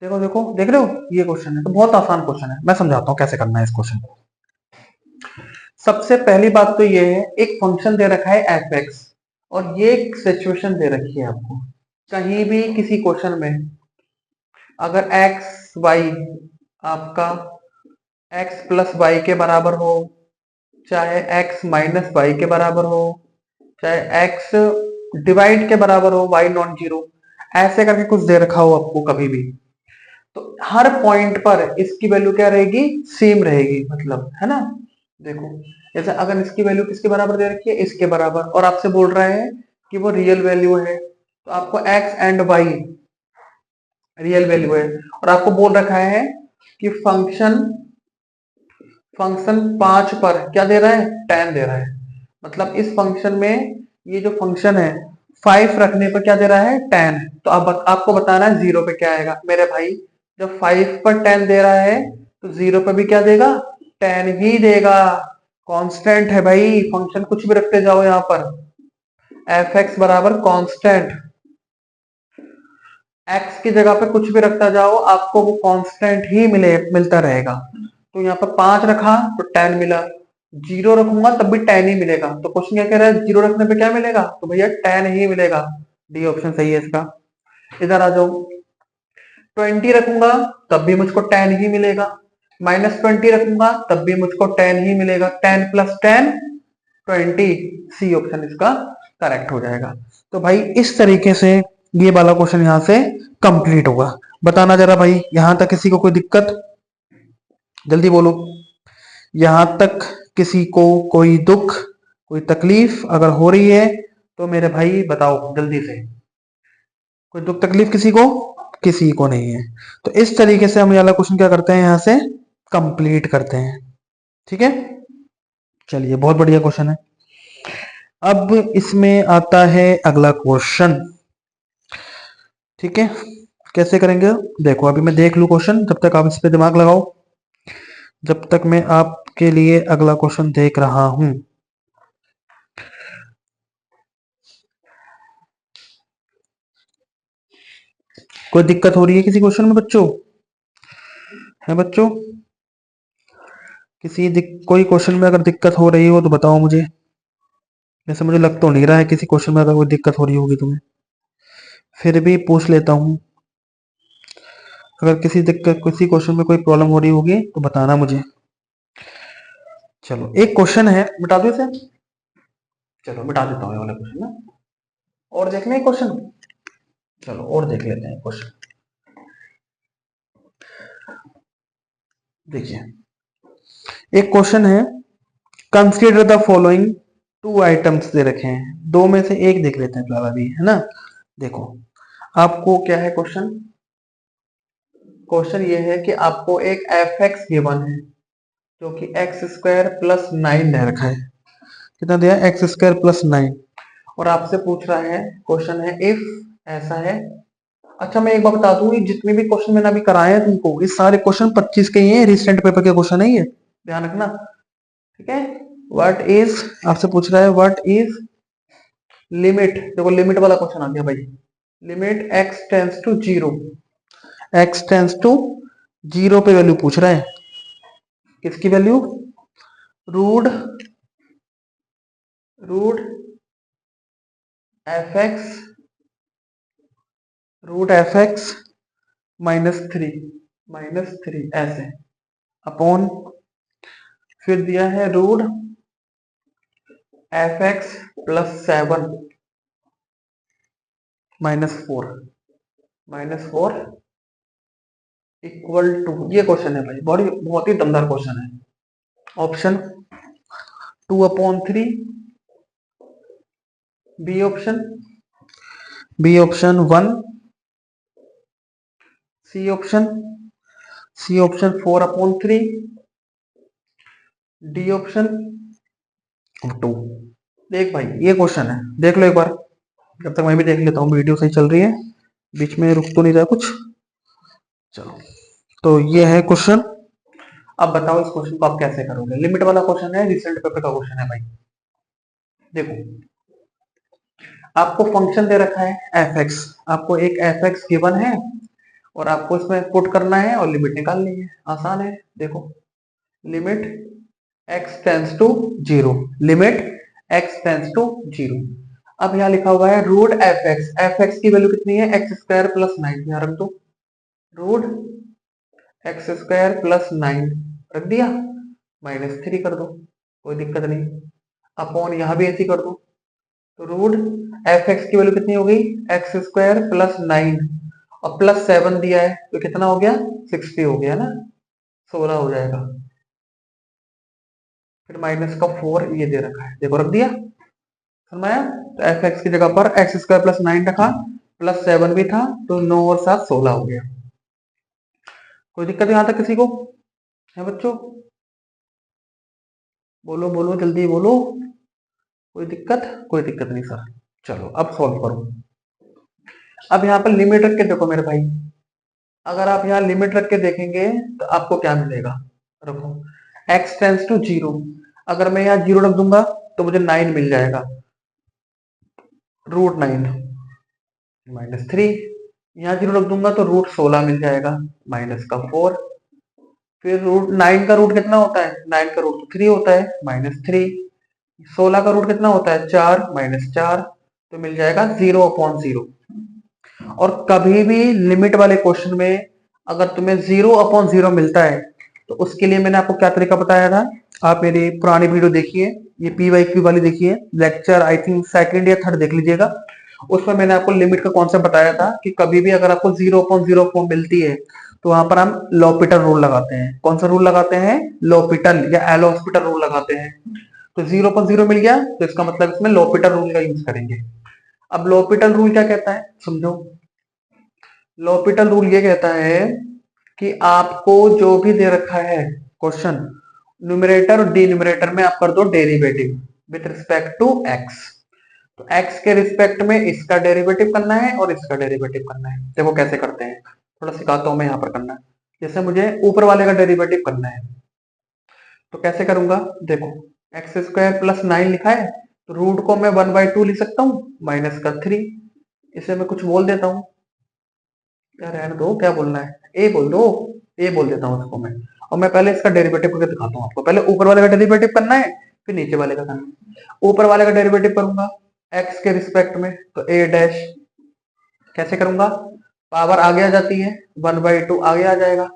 देखो देखो देख रहे हो, ये क्वेश्चन है तो बहुत आसान क्वेश्चन है। मैं समझाता हूं कैसे करना है इस क्वेश्चन को। सबसे पहली बात तो ये है, एक फंक्शन दे रखा है एफ एक्स और ये एक सिचुएशन दे रखी है आपको। कहीं भी किसी क्वेश्चन में अगर एक्स वाई आपका एक्स प्लस वाई के बराबर हो, चाहे एक्स माइनस वाई के बराबर हो, चाहे एक्स डिवाइड के बराबर हो, वाई नॉन जीरो, ऐसे करके कुछ दे रखा हो आपको कभी भी, तो हर पॉइंट पर इसकी वैल्यू क्या रहेगी सेम रहेगी, मतलब है ना। देखो जैसे अगर इसकी वैल्यू किसके बराबर दे रखी है इसके बराबर, और आपसे बोल रहे हैं कि वो रियल वैल्यू है, तो आपको x and y real value है और आपको बोल रखा है कि फंक्शन 5 पर क्या दे रहा है 10 दे रहा है। मतलब इस फंक्शन में ये जो फंक्शन है 5 रखने पर क्या दे रहा है 10। तो अब आपको बताना है 0 पे क्या आएगा मेरे भाई। जब 5 पर 10 दे रहा है तो 0 पे भी क्या देगा 10 ही देगा। कांस्टेंट है भाई, फंक्शन कुछ भी रखते जाओ यहाँ पर, एफ एक्स बराबर कांस्टेंट, एक्स की जगह पे कुछ भी रखता जाओ आपको वो कांस्टेंट ही मिलता रहेगा। तो यहाँ पर 5 रखा तो 10 मिला, 0 रखूंगा तब भी 10 ही मिलेगा। तो क्वेश्चन क्या कह रहा है 0 रखने पे क्या मिलेगा, तो भैया 10 ही मिलेगा। डी ऑप्शन सही है इसका। इधर आ जाओ, 20 रखूंगा तब भी मुझको 10 ही मिलेगा, -20 रखूंगा तब भी मुझको 10 ही मिलेगा। 10 + 10 20, सी ऑप्शन इसका करेक्ट हो जाएगा। तो भाई इस तरीके से ये वाला क्वेश्चन यहां से कंप्लीट होगा। बताना जरा भाई, यहां तक किसी को कोई दिक्कत, जल्दी बोलो। यहां तक किसी को कोई दुख कोई तकलीफ अगर हो रही है तो मेरे भाई बताओ जल्दी से। कोई दुख तकलीफ किसी को नहीं है। तो इस तरीके से हम ये वाला क्वेश्चन क्या करते हैं यहां से कंप्लीट करते हैं। ठीक है, चलिए बहुत बढ़िया क्वेश्चन है। अब इसमें आता है अगला क्वेश्चन। ठीक है, कैसे करेंगे देखो, अभी मैं देख लू क्वेश्चन, जब तक आप इस पे दिमाग लगाओ, जब तक मैं आपके लिए अगला क्वेश्चन देख रहा हूं। कोई दिक्कत हो रही है किसी क्वेश्चन में बच्चों, है बच्चों? कोई क्वेश्चन में अगर दिक्कत हो रही हो तो बताओ मुझे। वैसे मुझे लग तो नहीं रहा है किसी क्वेश्चन में अगर कोई दिक्कत हो रही होगी तुम्हें, फिर भी पूछ लेता हूँ। अगर किसी क्वेश्चन में कोई प्रॉब्लम हो रही होगी तो बताना मुझे। चलो एक क्वेश्चन है, मिटा दो इसे। चलो मिटा देता हूँ ये वाला क्वेश्चन ना। और देखना है क्वेश्चन, चलो और देख लेते हैं क्वेश्चन। देखिए एक क्वेश्चन है, consider the following two items दे रखे हैं, दो में से एक देख लेते हैं फिलहाल अभी, है ना। देखो आपको क्या है क्वेश्चन, क्वेश्चन ये है कि आपको एक एफ एक्स गिवन है जो कि एक्स स्क्वायर प्लस 9 दे रखा है। कितना दिया, एक्स स्क्वायर प्लस 9। और आपसे पूछ रहा है, क्वेश्चन है इफ ऐसा है। अच्छा मैं एक बार बता दूं, ये जितने भी क्वेश्चन मैंने अभी कराए हैं तुमको, ये सारे क्वेश्चन 25 के ही हैं, रिसेंट पेपर के क्वेश्चन है ये, ध्यान रखना। ठीक है, व्हाट इज, आपसे पूछ रहा है व्हाट इज लिमिट, देखो लिमिट वाला क्वेश्चन आ गया भाई। Limit x tends to zero, x tends to zero पे वैल्यू पूछ रहा है, किसकी value, root root f x, root f x -3 ऐसे अपॉन, फिर दिया है root f x +7 -4 equal to, ये क्वेश्चन है भाई, बहुत ही दमदार क्वेश्चन है। Option 2/3, b option 1, c option 4/3, d option 2। देख भाई ये क्वेश्चन है, देख लो एक बार, जब तक मैं भी देख लेता हूँ, वीडियो सही चल रही है, बीच में रुक तो नहीं रहा कुछ। चलो तो ये है क्वेश्चन। अब बताओ इस क्वेश्चन को आप कैसे करोगे, लिमिट वाला क्वेश्चन है, रिसेंट पेपर का क्वेश्चन है भाई। देखो आपको फंक्शन दे रखा है एफ एक्स, आपको एक एफ एक्स गिवन है और आपको इसमें पुट करना है और लिमिट निकालनी है, आसान है। देखो limit x tends to zero, limit x tends to zero. अब यहाँ लिखा हुआ है रूट एफ एक्स की वैल्यू कितनी है, एक्स स्क्वायर प्लस 9, यहाँ रख दो, रूट एक्स स्क्वायर प्लस 9 रख दिया, -3 कर दो, कोई दिक्कत नहीं, अपॉन यहाँ भी ऐसे कर दो, तो रूट एफ एक्स की वैल्यू कितनी हो गई, एक्स स्क्वायर प्लस 9 और +7 दिया है तो कितना हो गया, 60 हो गया ना, 16 हो जाएगा। फिर -4 ये दे रखा है, देखो रख दिया, समझाया। तो एफ एक्स की जगह पर एक्स स्क्वायर प्लस 9 रखा, +7 भी था, तो 9 और 7 16 हो गया। कोई दिक्कत यहाँ तक किसी को है बच्चों, बोलो बोलो जल्दी बोलो, कोई दिक्कत नहीं सर। चलो अब सॉल्व करो। अब यहाँ पर लिमिट रख के देखो मेरे भाई, अगर आप यहाँ लिमिट रख के देखेंगे तो आपको क्या मिलेगा, रखो x टेंस टू जीरो, अगर मैं यहाँ जीरो रख दूंगा तो मुझे 9 मिल जाएगा, रूट 9 -3, यहाँ जीरो रख दूंगा तो रूट 16 मिल जाएगा, -4। फिर रूट 9 का रूट कितना होता है, 9 का रूट 3 होता है, -3। 16 का रूट कितना होता है, 4, -4, तो मिल जाएगा 0/0। और कभी भी लिमिट वाले क्वेश्चन में अगर तुम्हें 0/0 मिलता है तो उसके लिए मैंने आपको क्या तरीका बताया था, आप मेरी पुरानी वीडियो देखिए, ये PYQ वाली देखिए, लेक्चर आई थिंक सेकंड या थर्ड देख लीजिएगा। उसमें मैंने आपको लिमिट का कॉन्सेप्ट बताया था कि कभी भी अगर आपको 0/0 फॉर्म मिलती है तो वहां पर हम लॉपिटल रूल लगाते हैं। कौन सा रूल लगाते हैं, लॉपिटल या एल हॉस्पिटल रूल लगाते हैं। तो 0/0 मिल गया तो इसका मतलब इसमें लॉपिटल रूल का यूज करेंगे। अब लॉपिटल रूल क्या कहता है समझो, लॉपिटल रूल ये कहता है कि आपको जो भी दे रखा है क्वेश्चन, न्यूमरेटर और डिन्यूमरेटर में आप कर दो derivative with respect to x. तो एक्स के रिस्पेक्ट में इसका डेरिवेटिव करना है और इसका डेरिवेटिव करना है। देखो कैसे करते हैं, थोड़ा सिखाता हूं मैं यहाँ पर करना। जैसे मुझे ऊपर वाले का डेरिवेटिव करना है तो कैसे करूंगा, देखो एक्स स्क्वायर प्लस 9 लिखा है तो रूट को मैं 1/2 लिख सकता हूँ, -3, इसे मैं कुछ बोल देता हूँ, क्या रहने दो, क्या बोलना है, ए बोल दो, ए बोल देता हूँ इसको मैं। और मैं पहले इसका डेरिवेटिव करके दिखाता हूँ आपको, पहले ऊपर वाले का डेरिवेटिव करना है फिर नीचे वाले का करना। ऊपर वाले का डेरिवेटिव करूंगा x के रिस्पेक्ट में, तो a डैश कैसे करूंगा, पावर आगे आ जाती है, 1/2 आगे आ जाएगा,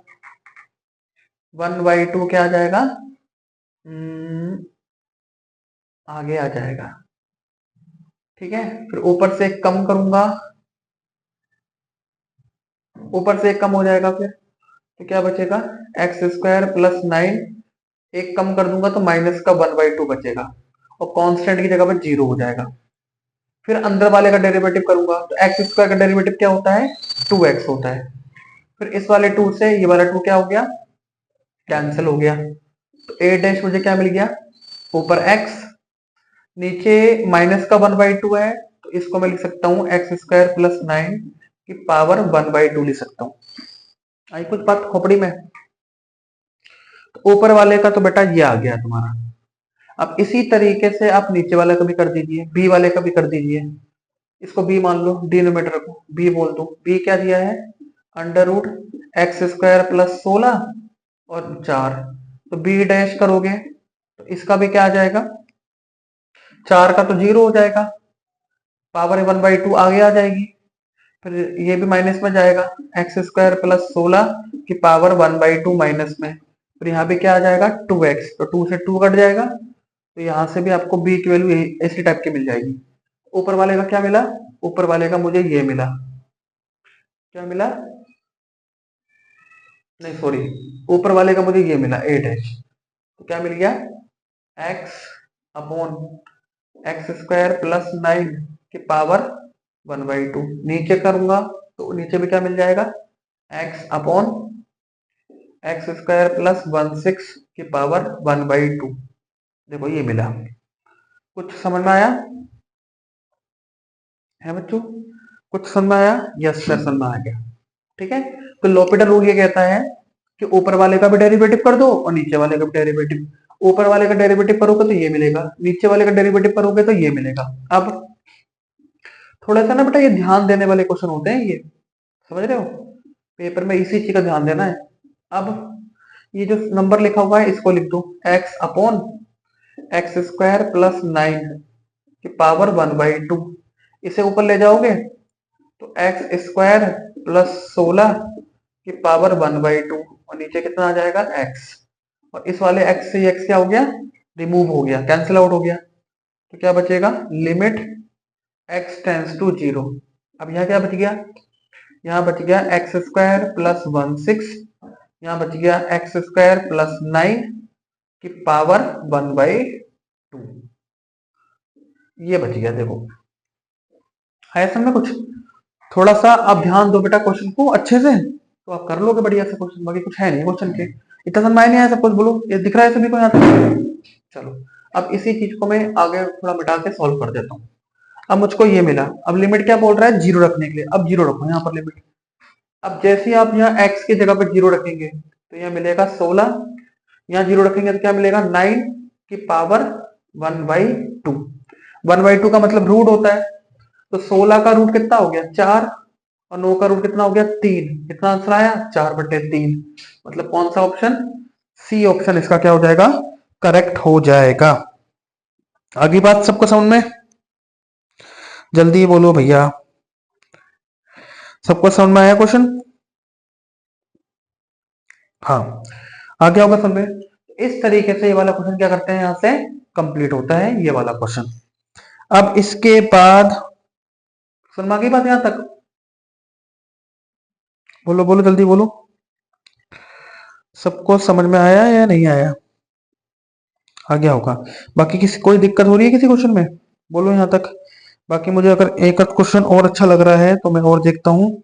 1/2 क्या आ जाएगा, आगे आ जाएगा। ठीक है, फिर ऊपर से एक कम करूंगा, ऊपर से एक कम हो जाएगा, फिर तो क्या बचेगा, x² + 9, एक कम कर दूंगा तो माइनस का 1/2 बचेगा और कांस्टेंट की जगह पर 0 हो जाएगा। फिर अंदर वाले का डेरिवेटिव करूंगा तो x² का डेरिवेटिव क्या होता है, 2x होता है। फिर इस वाले 2 से ये वाला 2 क्या हो गया, कैंसिल हो गया। तो a डैश मुझे क्या मिल गया, ऊपर x, नीचे माइनस का 1/2 है, तो इसको मैं लिख सकता हूँ x² + 9 की पावर 1/2 लिख सकता हूँ। आई कुछ बात खोपड़ी में। तो ऊपर वाले का तो बेटा ये आ गया तुम्हारा। अब इसी तरीके से आप नीचे वाले का भी कर दीजिए, बी वाले का भी कर दीजिए। इसको बी मान लो, डिनोमिनेटर को बी बोल दो। बी क्या दिया है, √x² + 16 और 4। तो बी डैश करोगे तो इसका भी क्या आ जाएगा, 4 का तो 0 हो जाएगा, पावर 1/2 आगे आ जाएगी, फिर ये भी माइनस में जाएगा, x² + 16 की पावर 1/2 माइनस में, फिर यहाँ भी क्या आ जाएगा 2x, तो 2 से 2 कट जाएगा, तो यहाँ से भी आपको b की वैल्यू इसी टाइप की मिल जाएगी। ऊपर वाले का क्या मिला, ऊपर वाले का मुझे ये मिला, क्या मिला, नहीं सॉरी, ऊपर वाले का मुझे ये मिला a डैश, तो क्या मिल गया, x/x² + 9 की पावर 1/2। नीचे करूंगा तो नीचे भी क्या मिल जाएगा, x/x² + 16 की पावर 1/2। देखो ये मिला। कुछ समझ में आया है बच्चों, कुछ समझ में आया, यस सर समझ में आ गया। ठीक है, तो लोपिटल रूल ये कहता है कि ऊपर वाले का भी डेरिवेटिव कर दो और नीचे वाले का भी डेरिवेटिव। ऊपर वाले का डेरिवेटिव करोगे तो ये मिलेगा, नीचे वाले का डेरिवेटिव करोगे तो ये मिलेगा। अब थोड़ा सा ना बेटा ये ध्यान देने वाले क्वेश्चन होते हैं, ये समझ रहे हो, पेपर में इसी चीज का ध्यान देना है। अब ये जो नंबर लिखा हुआ है इसको लिख दो, x/x² + 9 की पावर 1/2। इसे ऊपर ले जाओगे तो x² + 16 की पावर 1/2 और नीचे कितना आ जाएगा x, और इस वाले x से x क्या हो गया, रिमूव हो गया, कैंसिल आउट हो गया, तो क्या बचेगा, लिमिट x टेंड्स टू 0। अब यहाँ क्या बच गया, यहाँ बच गया x² + 16, यहाँ बच गया x² + 9 की पावर 1/2, ये बच गया। देखो है समझ कुछ, थोड़ा सा आप ध्यान दो बेटा क्वेश्चन को अच्छे से, तो आप कर लोगे बढ़िया से क्वेश्चन, बाकी कुछ है नहीं क्वेश्चन के, इतना समझ में नहीं आया सब कुछ, बोलो ये दिख रहा है सभी को यहाँ तक। चलो अब इसी चीज को मैं आगे थोड़ा मिटा के सॉल्व कर देता हूँ। अब मुझको ये मिला, अब लिमिट क्या बोल रहा है, 0 रखने के लिए, अब 0 रखो यहाँ पर लिमिट। अब जैसे ही आप यहाँ x की जगह पर 0 रखेंगे तो यहाँ मिलेगा 16, यहाँ 0 रखेंगे तो क्या मिलेगा, 9 की पावर 1/2। 1/2 का मतलब रूट होता है, तो 16 का रूट कितना हो गया, 4, और 9 का रूट कितना हो गया, 3। कितना आंसर आया, 4/3। मतलब कौन सा ऑप्शन, सी ऑप्शन इसका क्या हो जाएगा, करेक्ट हो जाएगा। आगे बात सबको समझ में, जल्दी बोलो भैया, सबको समझ में आया क्वेश्चन, हाँ आ गया होगा समझ में। इस तरीके से ये वाला क्वेश्चन क्या करते हैं, यहां से कंप्लीट होता है ये वाला क्वेश्चन। अब इसके बाद समझ में आ गई बात यहां तक, बोलो बोलो जल्दी बोलो, सबको समझ में आया या नहीं आया, आ गया होगा। बाकी किसी कोई दिक्कत हो रही है किसी क्वेश्चन में, बोलो यहाँ तक। बाकी मुझे अगर एक आध क्वेश्चन और अच्छा लग रहा है तो मैं और देखता हूँ,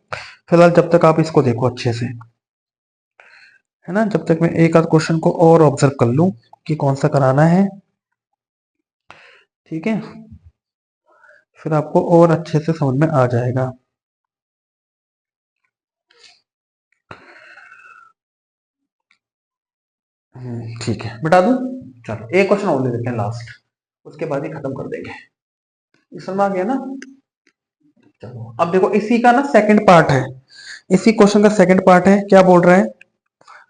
फिलहाल जब तक आप इसको देखो अच्छे से, है ना, जब तक मैं एक आध क्वेश्चन को और ऑब्जर्व कर लूं कि कौन सा कराना है, ठीक है, फिर आपको और अच्छे से समझ में आ जाएगा। ठीक है बता दूं, चलो एक क्वेश्चन और ले लेते हैं लास्ट, उसके बाद ही खत्म कर देंगे। समझ में आ गया ना, चलो अब देखो इसी का ना सेकंड पार्ट है, इसी क्वेश्चन का सेकंड पार्ट है, क्या बोल रहा है,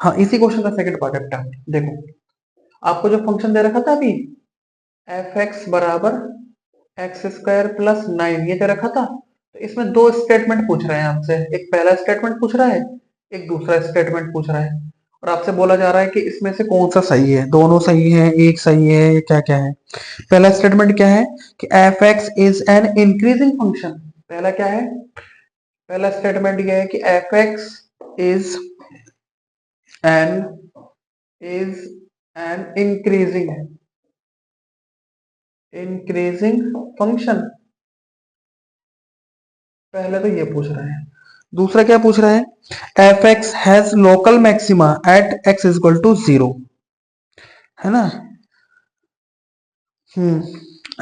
हाँ इसी क्वेश्चन का सेकंड पार्ट है बेटा। देखो आपको जो फंक्शन दे रखा था अभी, एफ एक्स बराबर एक्स स्क्वायर प्लस 9 ये दे रखा था। तो इसमें दो स्टेटमेंट पूछ रहे हैं आपसे, एक पहला स्टेटमेंट पूछ रहा है, एक दूसरा स्टेटमेंट पूछ रहा है, और आपसे बोला जा रहा है कि इसमें से कौन सा सही है, दोनों सही है, एक सही है, ये क्या क्या है। पहला स्टेटमेंट क्या है कि F x is an increasing function. पहला क्या है, पहला स्टेटमेंट ये है कि F x is an is an increasing function. पहले तो ये पूछ रहे हैं। दूसरा क्या पूछ रहा है, f x has local maxima at x is equal to 0, है ना।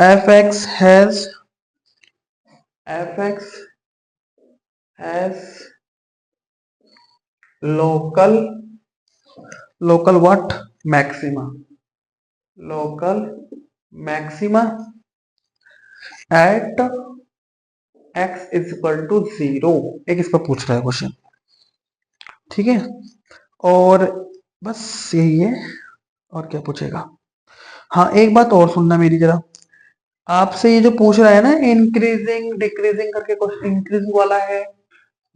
F x has local what maxima, local maxima at x is equal to 0, एक इस पर पूछ रहा है क्वेश्चन, ठीक है। और बस यही है, और क्या पूछेगा। हाँ एक बात और सुनना मेरी जरा, आपसे ये जो पूछ रहा है ना इंक्रीजिंग डिक्रीजिंग करके, क्वेश्चन इंक्रीजिंग वाला है,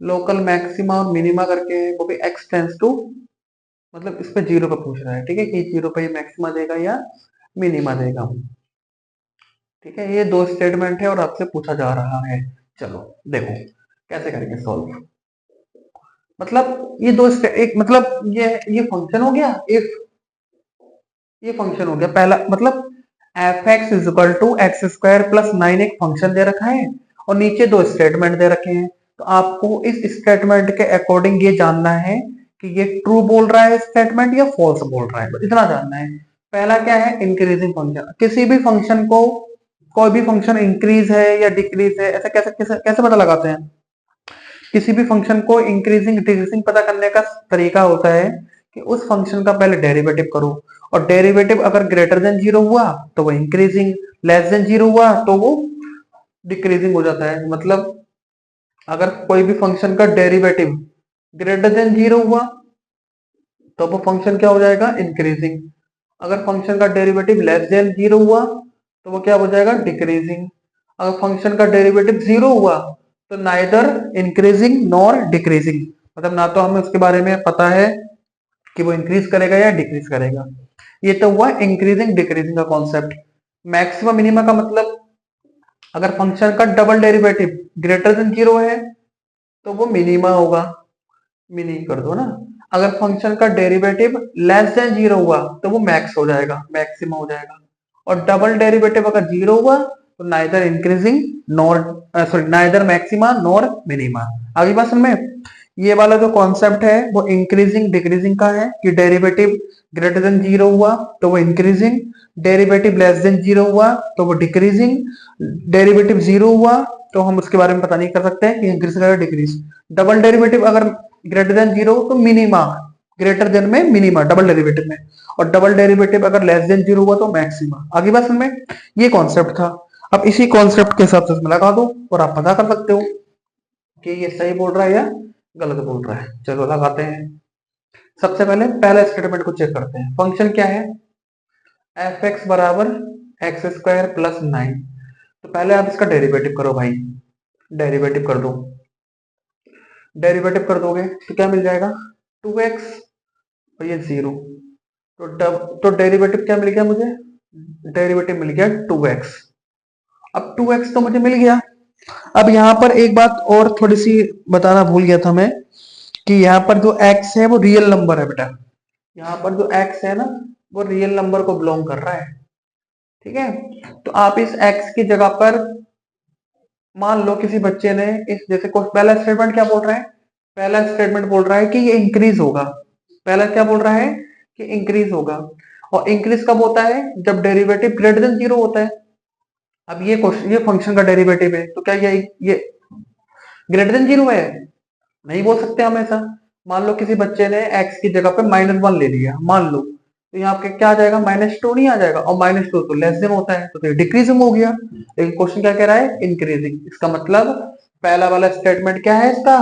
लोकल मैक्सिमा और मिनिमा करके, वो भी एक्स टेंस टू, मतलब इस पे 0 पे पूछ रहा है, ठीक है, कि 0 पे ये मैक्सिमा देगा या मिनिमा देगा, ठीक है। ये दो स्टेटमेंट है और आपसे पूछा जा रहा है। चलो देखो कैसे करेंगे सॉल्व। मतलब ये एक मतलब ये फंक्शन हो गया, इफ ये फंक्शन हो गया पहला, मतलब f x is equal to x square plus 9 एक फंक्शन दे रखा है, और नीचे दो स्टेटमेंट दे रखे हैं। तो आपको इस स्टेटमेंट के अकॉर्डिंग ये जानना है कि ये ट्रू बोल रहा है स्टेटमेंट या फॉल्स बोल रहा है, इतना जानना है। पहला क्या है, इंक्रीजिंग फंक्शन। किसी भी फंक्शन को, कोई भी फंक्शन इंक्रीज है या डिक्रीज है, ऐसा कैसे कैसे कैसे पता लगाते हैं। किसी भी फंक्शन को इंक्रीजिंग डिक्रीजिंग पता करने का तरीका होता है कि उस फंक्शन का पहले डेरिवेटिव करो, और डेरिवेटिव अगर ग्रेटर देन 0 हुआ तो वो इंक्रीजिंग, लेस देन 0 हुआ तो वो डिक्रीजिंग हो जाता है। मतलब अगर कोई भी फंक्शन का डेरिवेटिव ग्रेटर देन 0 हुआ तो वो फंक्शन क्या हो जाएगा, इंक्रीजिंग। अगर फंक्शन का डेरिवेटिव लेस देन 0 हुआ तो वो क्या हो जाएगा, डिक्रीजिंग। अगर फंक्शन का डेरिवेटिव 0 हुआ तो नाइदर इंक्रीजिंग नॉर डिक्रीजिंग, मतलब ना तो हमें उसके बारे में पता है कि वो इंक्रीज करेगा या डिक्रीज करेगा। ये तो हुआ इंक्रीजिंग डिक्रीजिंग का कॉन्सेप्ट। मैक्सिमम मिनिमा का मतलब, अगर फंक्शन का डबल डेरिवेटिव ग्रेटर देन 0 है तो वो मिनिमा होगा, मिनी कर दो ना। अगर फंक्शन का डेरिवेटिव लेस देन 0 हुआ तो वो मैक्स हो जाएगा, मैक्सिमा हो जाएगा। और डबल डेरिवेटिव अगर 0 हुआ तो neither increasing nor, sorry neither maxima nor minima. अगली बात समझ में, ये वाला जो कॉन्सेप्ट है वो इंक्रीजिंग डिक्रीजिंग का है कि डेरिवेटिव ग्रेटर देन 0 हुआ तो वो इंक्रीजिंग, डेरिवेटिव लेस देन 0 हुआ तो वो डिक्रीजिंग, डेरिवेटिव 0 हुआ तो हम उसके बारे में पता नहीं कर सकते हैं कि इंक्रीज करेगा डिक्रीज। डबल डेरिवेटिव अगर ग्रेटर देन 0 तो मिनिमा, ग्रेटर देन में मिनिमा डबल डेरिवेटिव में, और डबल डेरिवेटिव अगर लेस देन 0 हुआ तो मैक्सिमा। आगे बात समझ में, ये कॉन्सेप्ट था। अब इसी कॉन्सेप्ट के हिसाब से इसमें लगा दो और आप पता कर सकते हो कि ये सही बोल रहा है या गलत बोल रहा है। चलो लगाते हैं। सबसे पहले पहले स्टेटमेंट को चेक करते हैं। फंक्शन क्या है, एफ एक्स बराबर एक्स स्क्वायर प्लस 9। तो पहले आप इसका डेरिवेटिव करो भाई, डेरिवेटिव कर दो। डेरिवेटिव कर दोगे तो क्या मिल जाएगा, 2x और ये 0। तो डेरिवेटिव क्या मिल गया मुझे, डेरिवेटिव मिल गया 2x। अब 2x तो मुझे मिल गया। अब यहाँ पर एक बात और थोड़ी सी बताना भूल गया था मैं, कि यहाँ पर जो x है वो रियल नंबर है बेटा। यहाँ पर जो x है ना वो रियल नंबर को बिलोंग कर रहा है, ठीक है। तो आप इस x की जगह पर मान लो किसी बच्चे ने इस, जैसे पहला स्टेटमेंट क्या बोल रहा है, पहला स्टेटमेंट बोल रहा है कि ये इंक्रीज होगा। पहला क्या बोल रहा है कि इंक्रीज होगा, और इंक्रीज कब होता है, जब डेरिवेटिव ग्रेटर देन 0 होता है। अब ये क्वेश्चन, ये फंक्शन का डेरिवेटिव है तो क्या ये ग्रेटर देन 0 है, नहीं बोल सकते हम ऐसा। मान लो किसी बच्चे ने x की जगह पे -1 ले लिया, मान लो, तो यहाँ पे क्या आ जाएगा, -2 नहीं आ जाएगा, और -2 तो लेस देन होता है तो डिक्रीजिंग हो गया। लेकिन क्वेश्चन क्या कह रहा है, इंक्रीजिंग। इसका मतलब पहला वाला स्टेटमेंट क्या है इसका,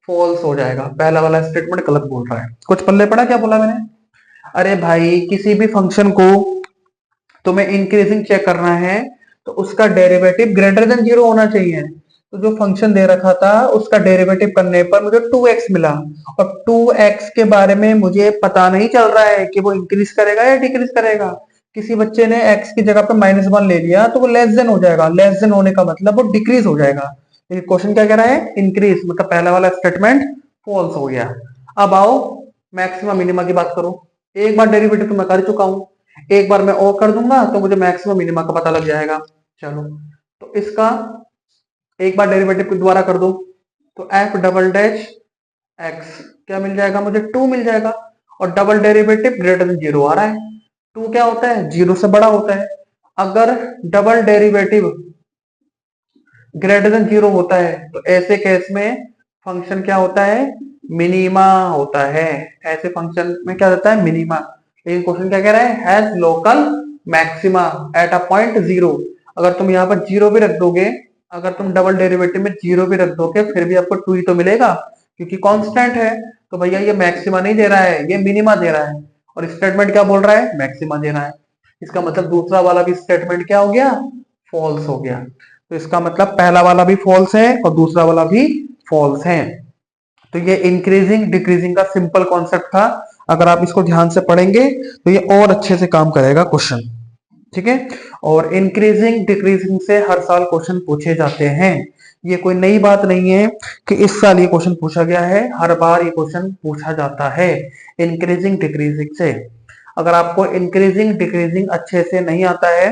फॉल्स हो जाएगा। पहला वाला स्टेटमेंट गलत बोल रहा है। कुछ पल्ले पड़ा क्या बोला मैंने, अरे भाई किसी भी फंक्शन को तुम्हें इंक्रीजिंग चेक करना है तो उसका डेरिवेटिव ग्रेटर देन 0 होना चाहिए। तो जो फंक्शन दे रखा था उसका डेरिवेटिव करने पर मुझे 2x मिला, और 2x के बारे में मुझे पता नहीं चल रहा है कि वो इंक्रीज करेगा या डिक्रीज करेगा। किसी बच्चे ने x की जगह पे -1 ले लिया तो वो लेस देन हो जाएगा, लेस देन होने का मतलब वो डिक्रीज हो जाएगा। लेकिन क्वेश्चन क्या कह रहा है, इंक्रीज, मतलब पहला वाला स्टेटमेंट फॉल्स हो गया। अब आओ मैक्सिमम मिनिमा की बात करो। एक बार डेरिवेटिव तो मैं कर चुका हूं, एक बार मैं और कर दूंगा तो मुझे मैक्सिमम मिनिमा का पता लग जाएगा। चलो तो इसका एक बार डेरिवेटिव को दोबारा कर दो तो एफ डबल डैश एक्स क्या मिल जाएगा, मुझे 2 मिल जाएगा। और डबल डेरिवेटिव ग्रेटर देन 0 आ रहा है, 2 क्या होता है, 0 से बड़ा होता है। अगर डबल डेरिवेटिव ग्रेटर देन 0 होता है तो ऐसे केस में फंक्शन क्या होता है, मिनिमा होता है। ऐसे फंक्शन में क्या होता है, मिनिमा। लेकिन क्वेश्चन क्या कह रहा है, has local maxima at a point 0। अगर तुम यहाँ पर 0 भी रख दोगे, अगर तुम डबल डेरिवेटिव में 0 भी रख दोगे फिर भी आपको 2 ही तो मिलेगा, क्योंकि कांस्टेंट है। तो भैया ये मैक्सिमा नहीं दे रहा है, ये मिनिमा दे रहा है। और स्टेटमेंट क्या बोल रहा है, मैक्सिमा दे रहा है। इसका मतलब दूसरा वाला भी स्टेटमेंट क्या हो गया, फॉल्स हो गया। तो इसका मतलब पहला वाला भी फॉल्स है और दूसरा वाला भी फॉल्स है। तो ये इंक्रीजिंग डिक्रीजिंग का सिंपल कॉन्सेप्ट था। अगर आप इसको ध्यान से पढ़ेंगे तो ये और अच्छे से काम करेगा क्वेश्चन, ठीक है। और इंक्रीजिंग डिक्रीजिंग से हर साल क्वेश्चन पूछे जाते हैं, ये कोई नई बात नहीं है कि इस साल ये क्वेश्चन पूछा गया है, हर बार ये क्वेश्चन पूछा जाता है इंक्रीजिंग डिक्रीजिंग से। अगर आपको इंक्रीजिंग डिक्रीजिंग अच्छे से नहीं आता है,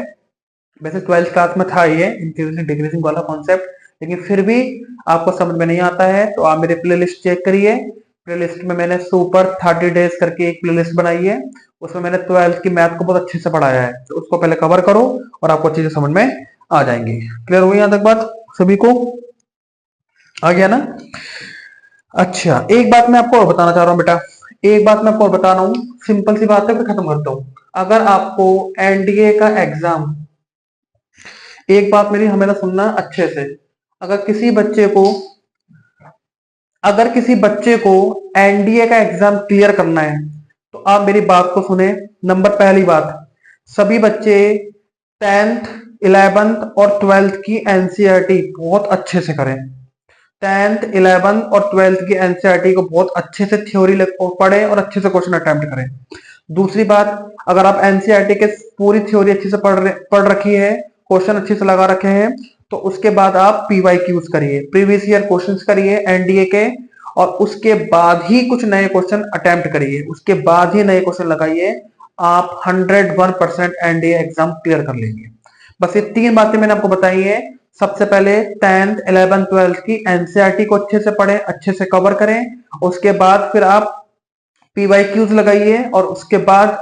वैसे 12th क्लास में था ये इंक्रीजिंग डिक्रीजिंग वाला कॉन्सेप्ट, लेकिन फिर भी आपको समझ में नहीं आता है तो आप मेरे प्लेलिस्ट चेक करिए। प्लेलिस्ट में मैंने सुपर 30 डेज करके एक प्लेलिस्ट बनाई है, उसमें मैंने 12th की मैथ को बहुत अच्छे से पढ़ाया है, तो उसको पहले कवर करो और आपको अच्छे से समझ में आ जाएंगे। क्लियर हुई यहां तक बात सभी को, आ गया ना। अच्छा एक बात मैं आपको और बताना चाह रहा हूँ बेटा, एक बात मैं आपको और बता रहा हूँ, सिंपल सी बात है, फिर खत्म करता हूँ। अगर आपको एनडीए का एग्जाम, एक बात मेरी हमेशा सुनना अच्छे से, अगर किसी बच्चे को अगर किसी बच्चे को एनडीए का एग्जाम क्लियर करना है तो आप मेरी बात को सुने। नंबर पहली बात, सभी बच्चे 10th 11th और 12th की एनसीईआरटी बहुत अच्छे से करें। 10th 11th और 12th की एनसीईआरटी को बहुत अच्छे से थ्योरी पढ़ें और अच्छे से क्वेश्चन अटेम्प्ट करें। दूसरी बात, अगर आप एनसीईआरटी के पूरी थ्योरी अच्छे से पढ़ रखी है, क्वेश्चन अच्छे से लगा रखे हैं, तो उसके बाद आप पीवाईक्यूज करिए, प्रीवियस ईयर क्वेश्चंस करिए एनडीए के, और उसके बाद ही कुछ नए क्वेश्चन अटेम्प्ट करिए, उसके बाद ही नए क्वेश्चन लगाइए। आप 101% एनडीए एग्जाम क्लियर कर लेंगे। बस ये 3 बातें मैंने आपको बताई है। सबसे पहले 10th 11th 12th की एनसीईआरटी को अच्छे से पढ़ें, अच्छे से कवर करें, उसके बाद फिर आप पीवाईक्यूज लगाइए और उसके बाद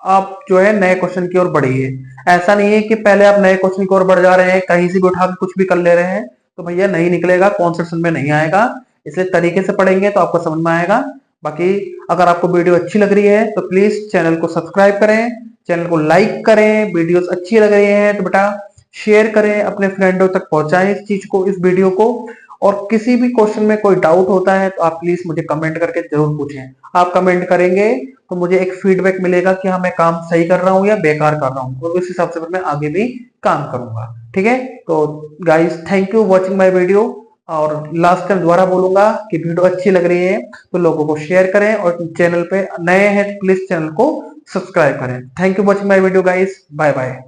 आप जो है नए क्वेश्चन की ओर बढ़िए। ऐसा नहीं है कि पहले आप नए क्वेश्चन की ओर बढ़ जा रहे हैं, कहीं से भी उठा के कुछ भी कर ले रहे हैं, तो भैया नहीं निकलेगा, कॉन्सेप्ट में नहीं आएगा। इसलिए तरीके से पढ़ेंगे तो आपको समझ में आएगा। बाकी अगर आपको वीडियो अच्छी लग रही है तो प्लीज चैनल को सब्सक्राइब करें, चैनल को लाइक करें, वीडियोस अच्छी लग रही है तो बेटा शेयर करें, अपने फ्रेंडों तक पहुंचाएं इस चीज को, इस वीडियो को। और किसी भी क्वेश्चन में कोई डाउट होता है तो आप प्लीज मुझे कमेंट करके जरूर पूछें। आप कमेंट करेंगे तो मुझे एक फीडबैक मिलेगा कि हाँ मैं काम सही कर रहा हूँ या बेकार कर रहा हूँ, और उस हिसाब से मैं आगे भी काम करूंगा, ठीक है। तो guys thank you watching my video. और लास्ट टाइम दोबारा बोलूंगा कि वीडियो अच्छी लग रही है तो लोगों को शेयर करें, और चैनल पे नए हैं तो प्लीज चैनल को सब्सक्राइब करें। Thank you watching my video guys, bye bye.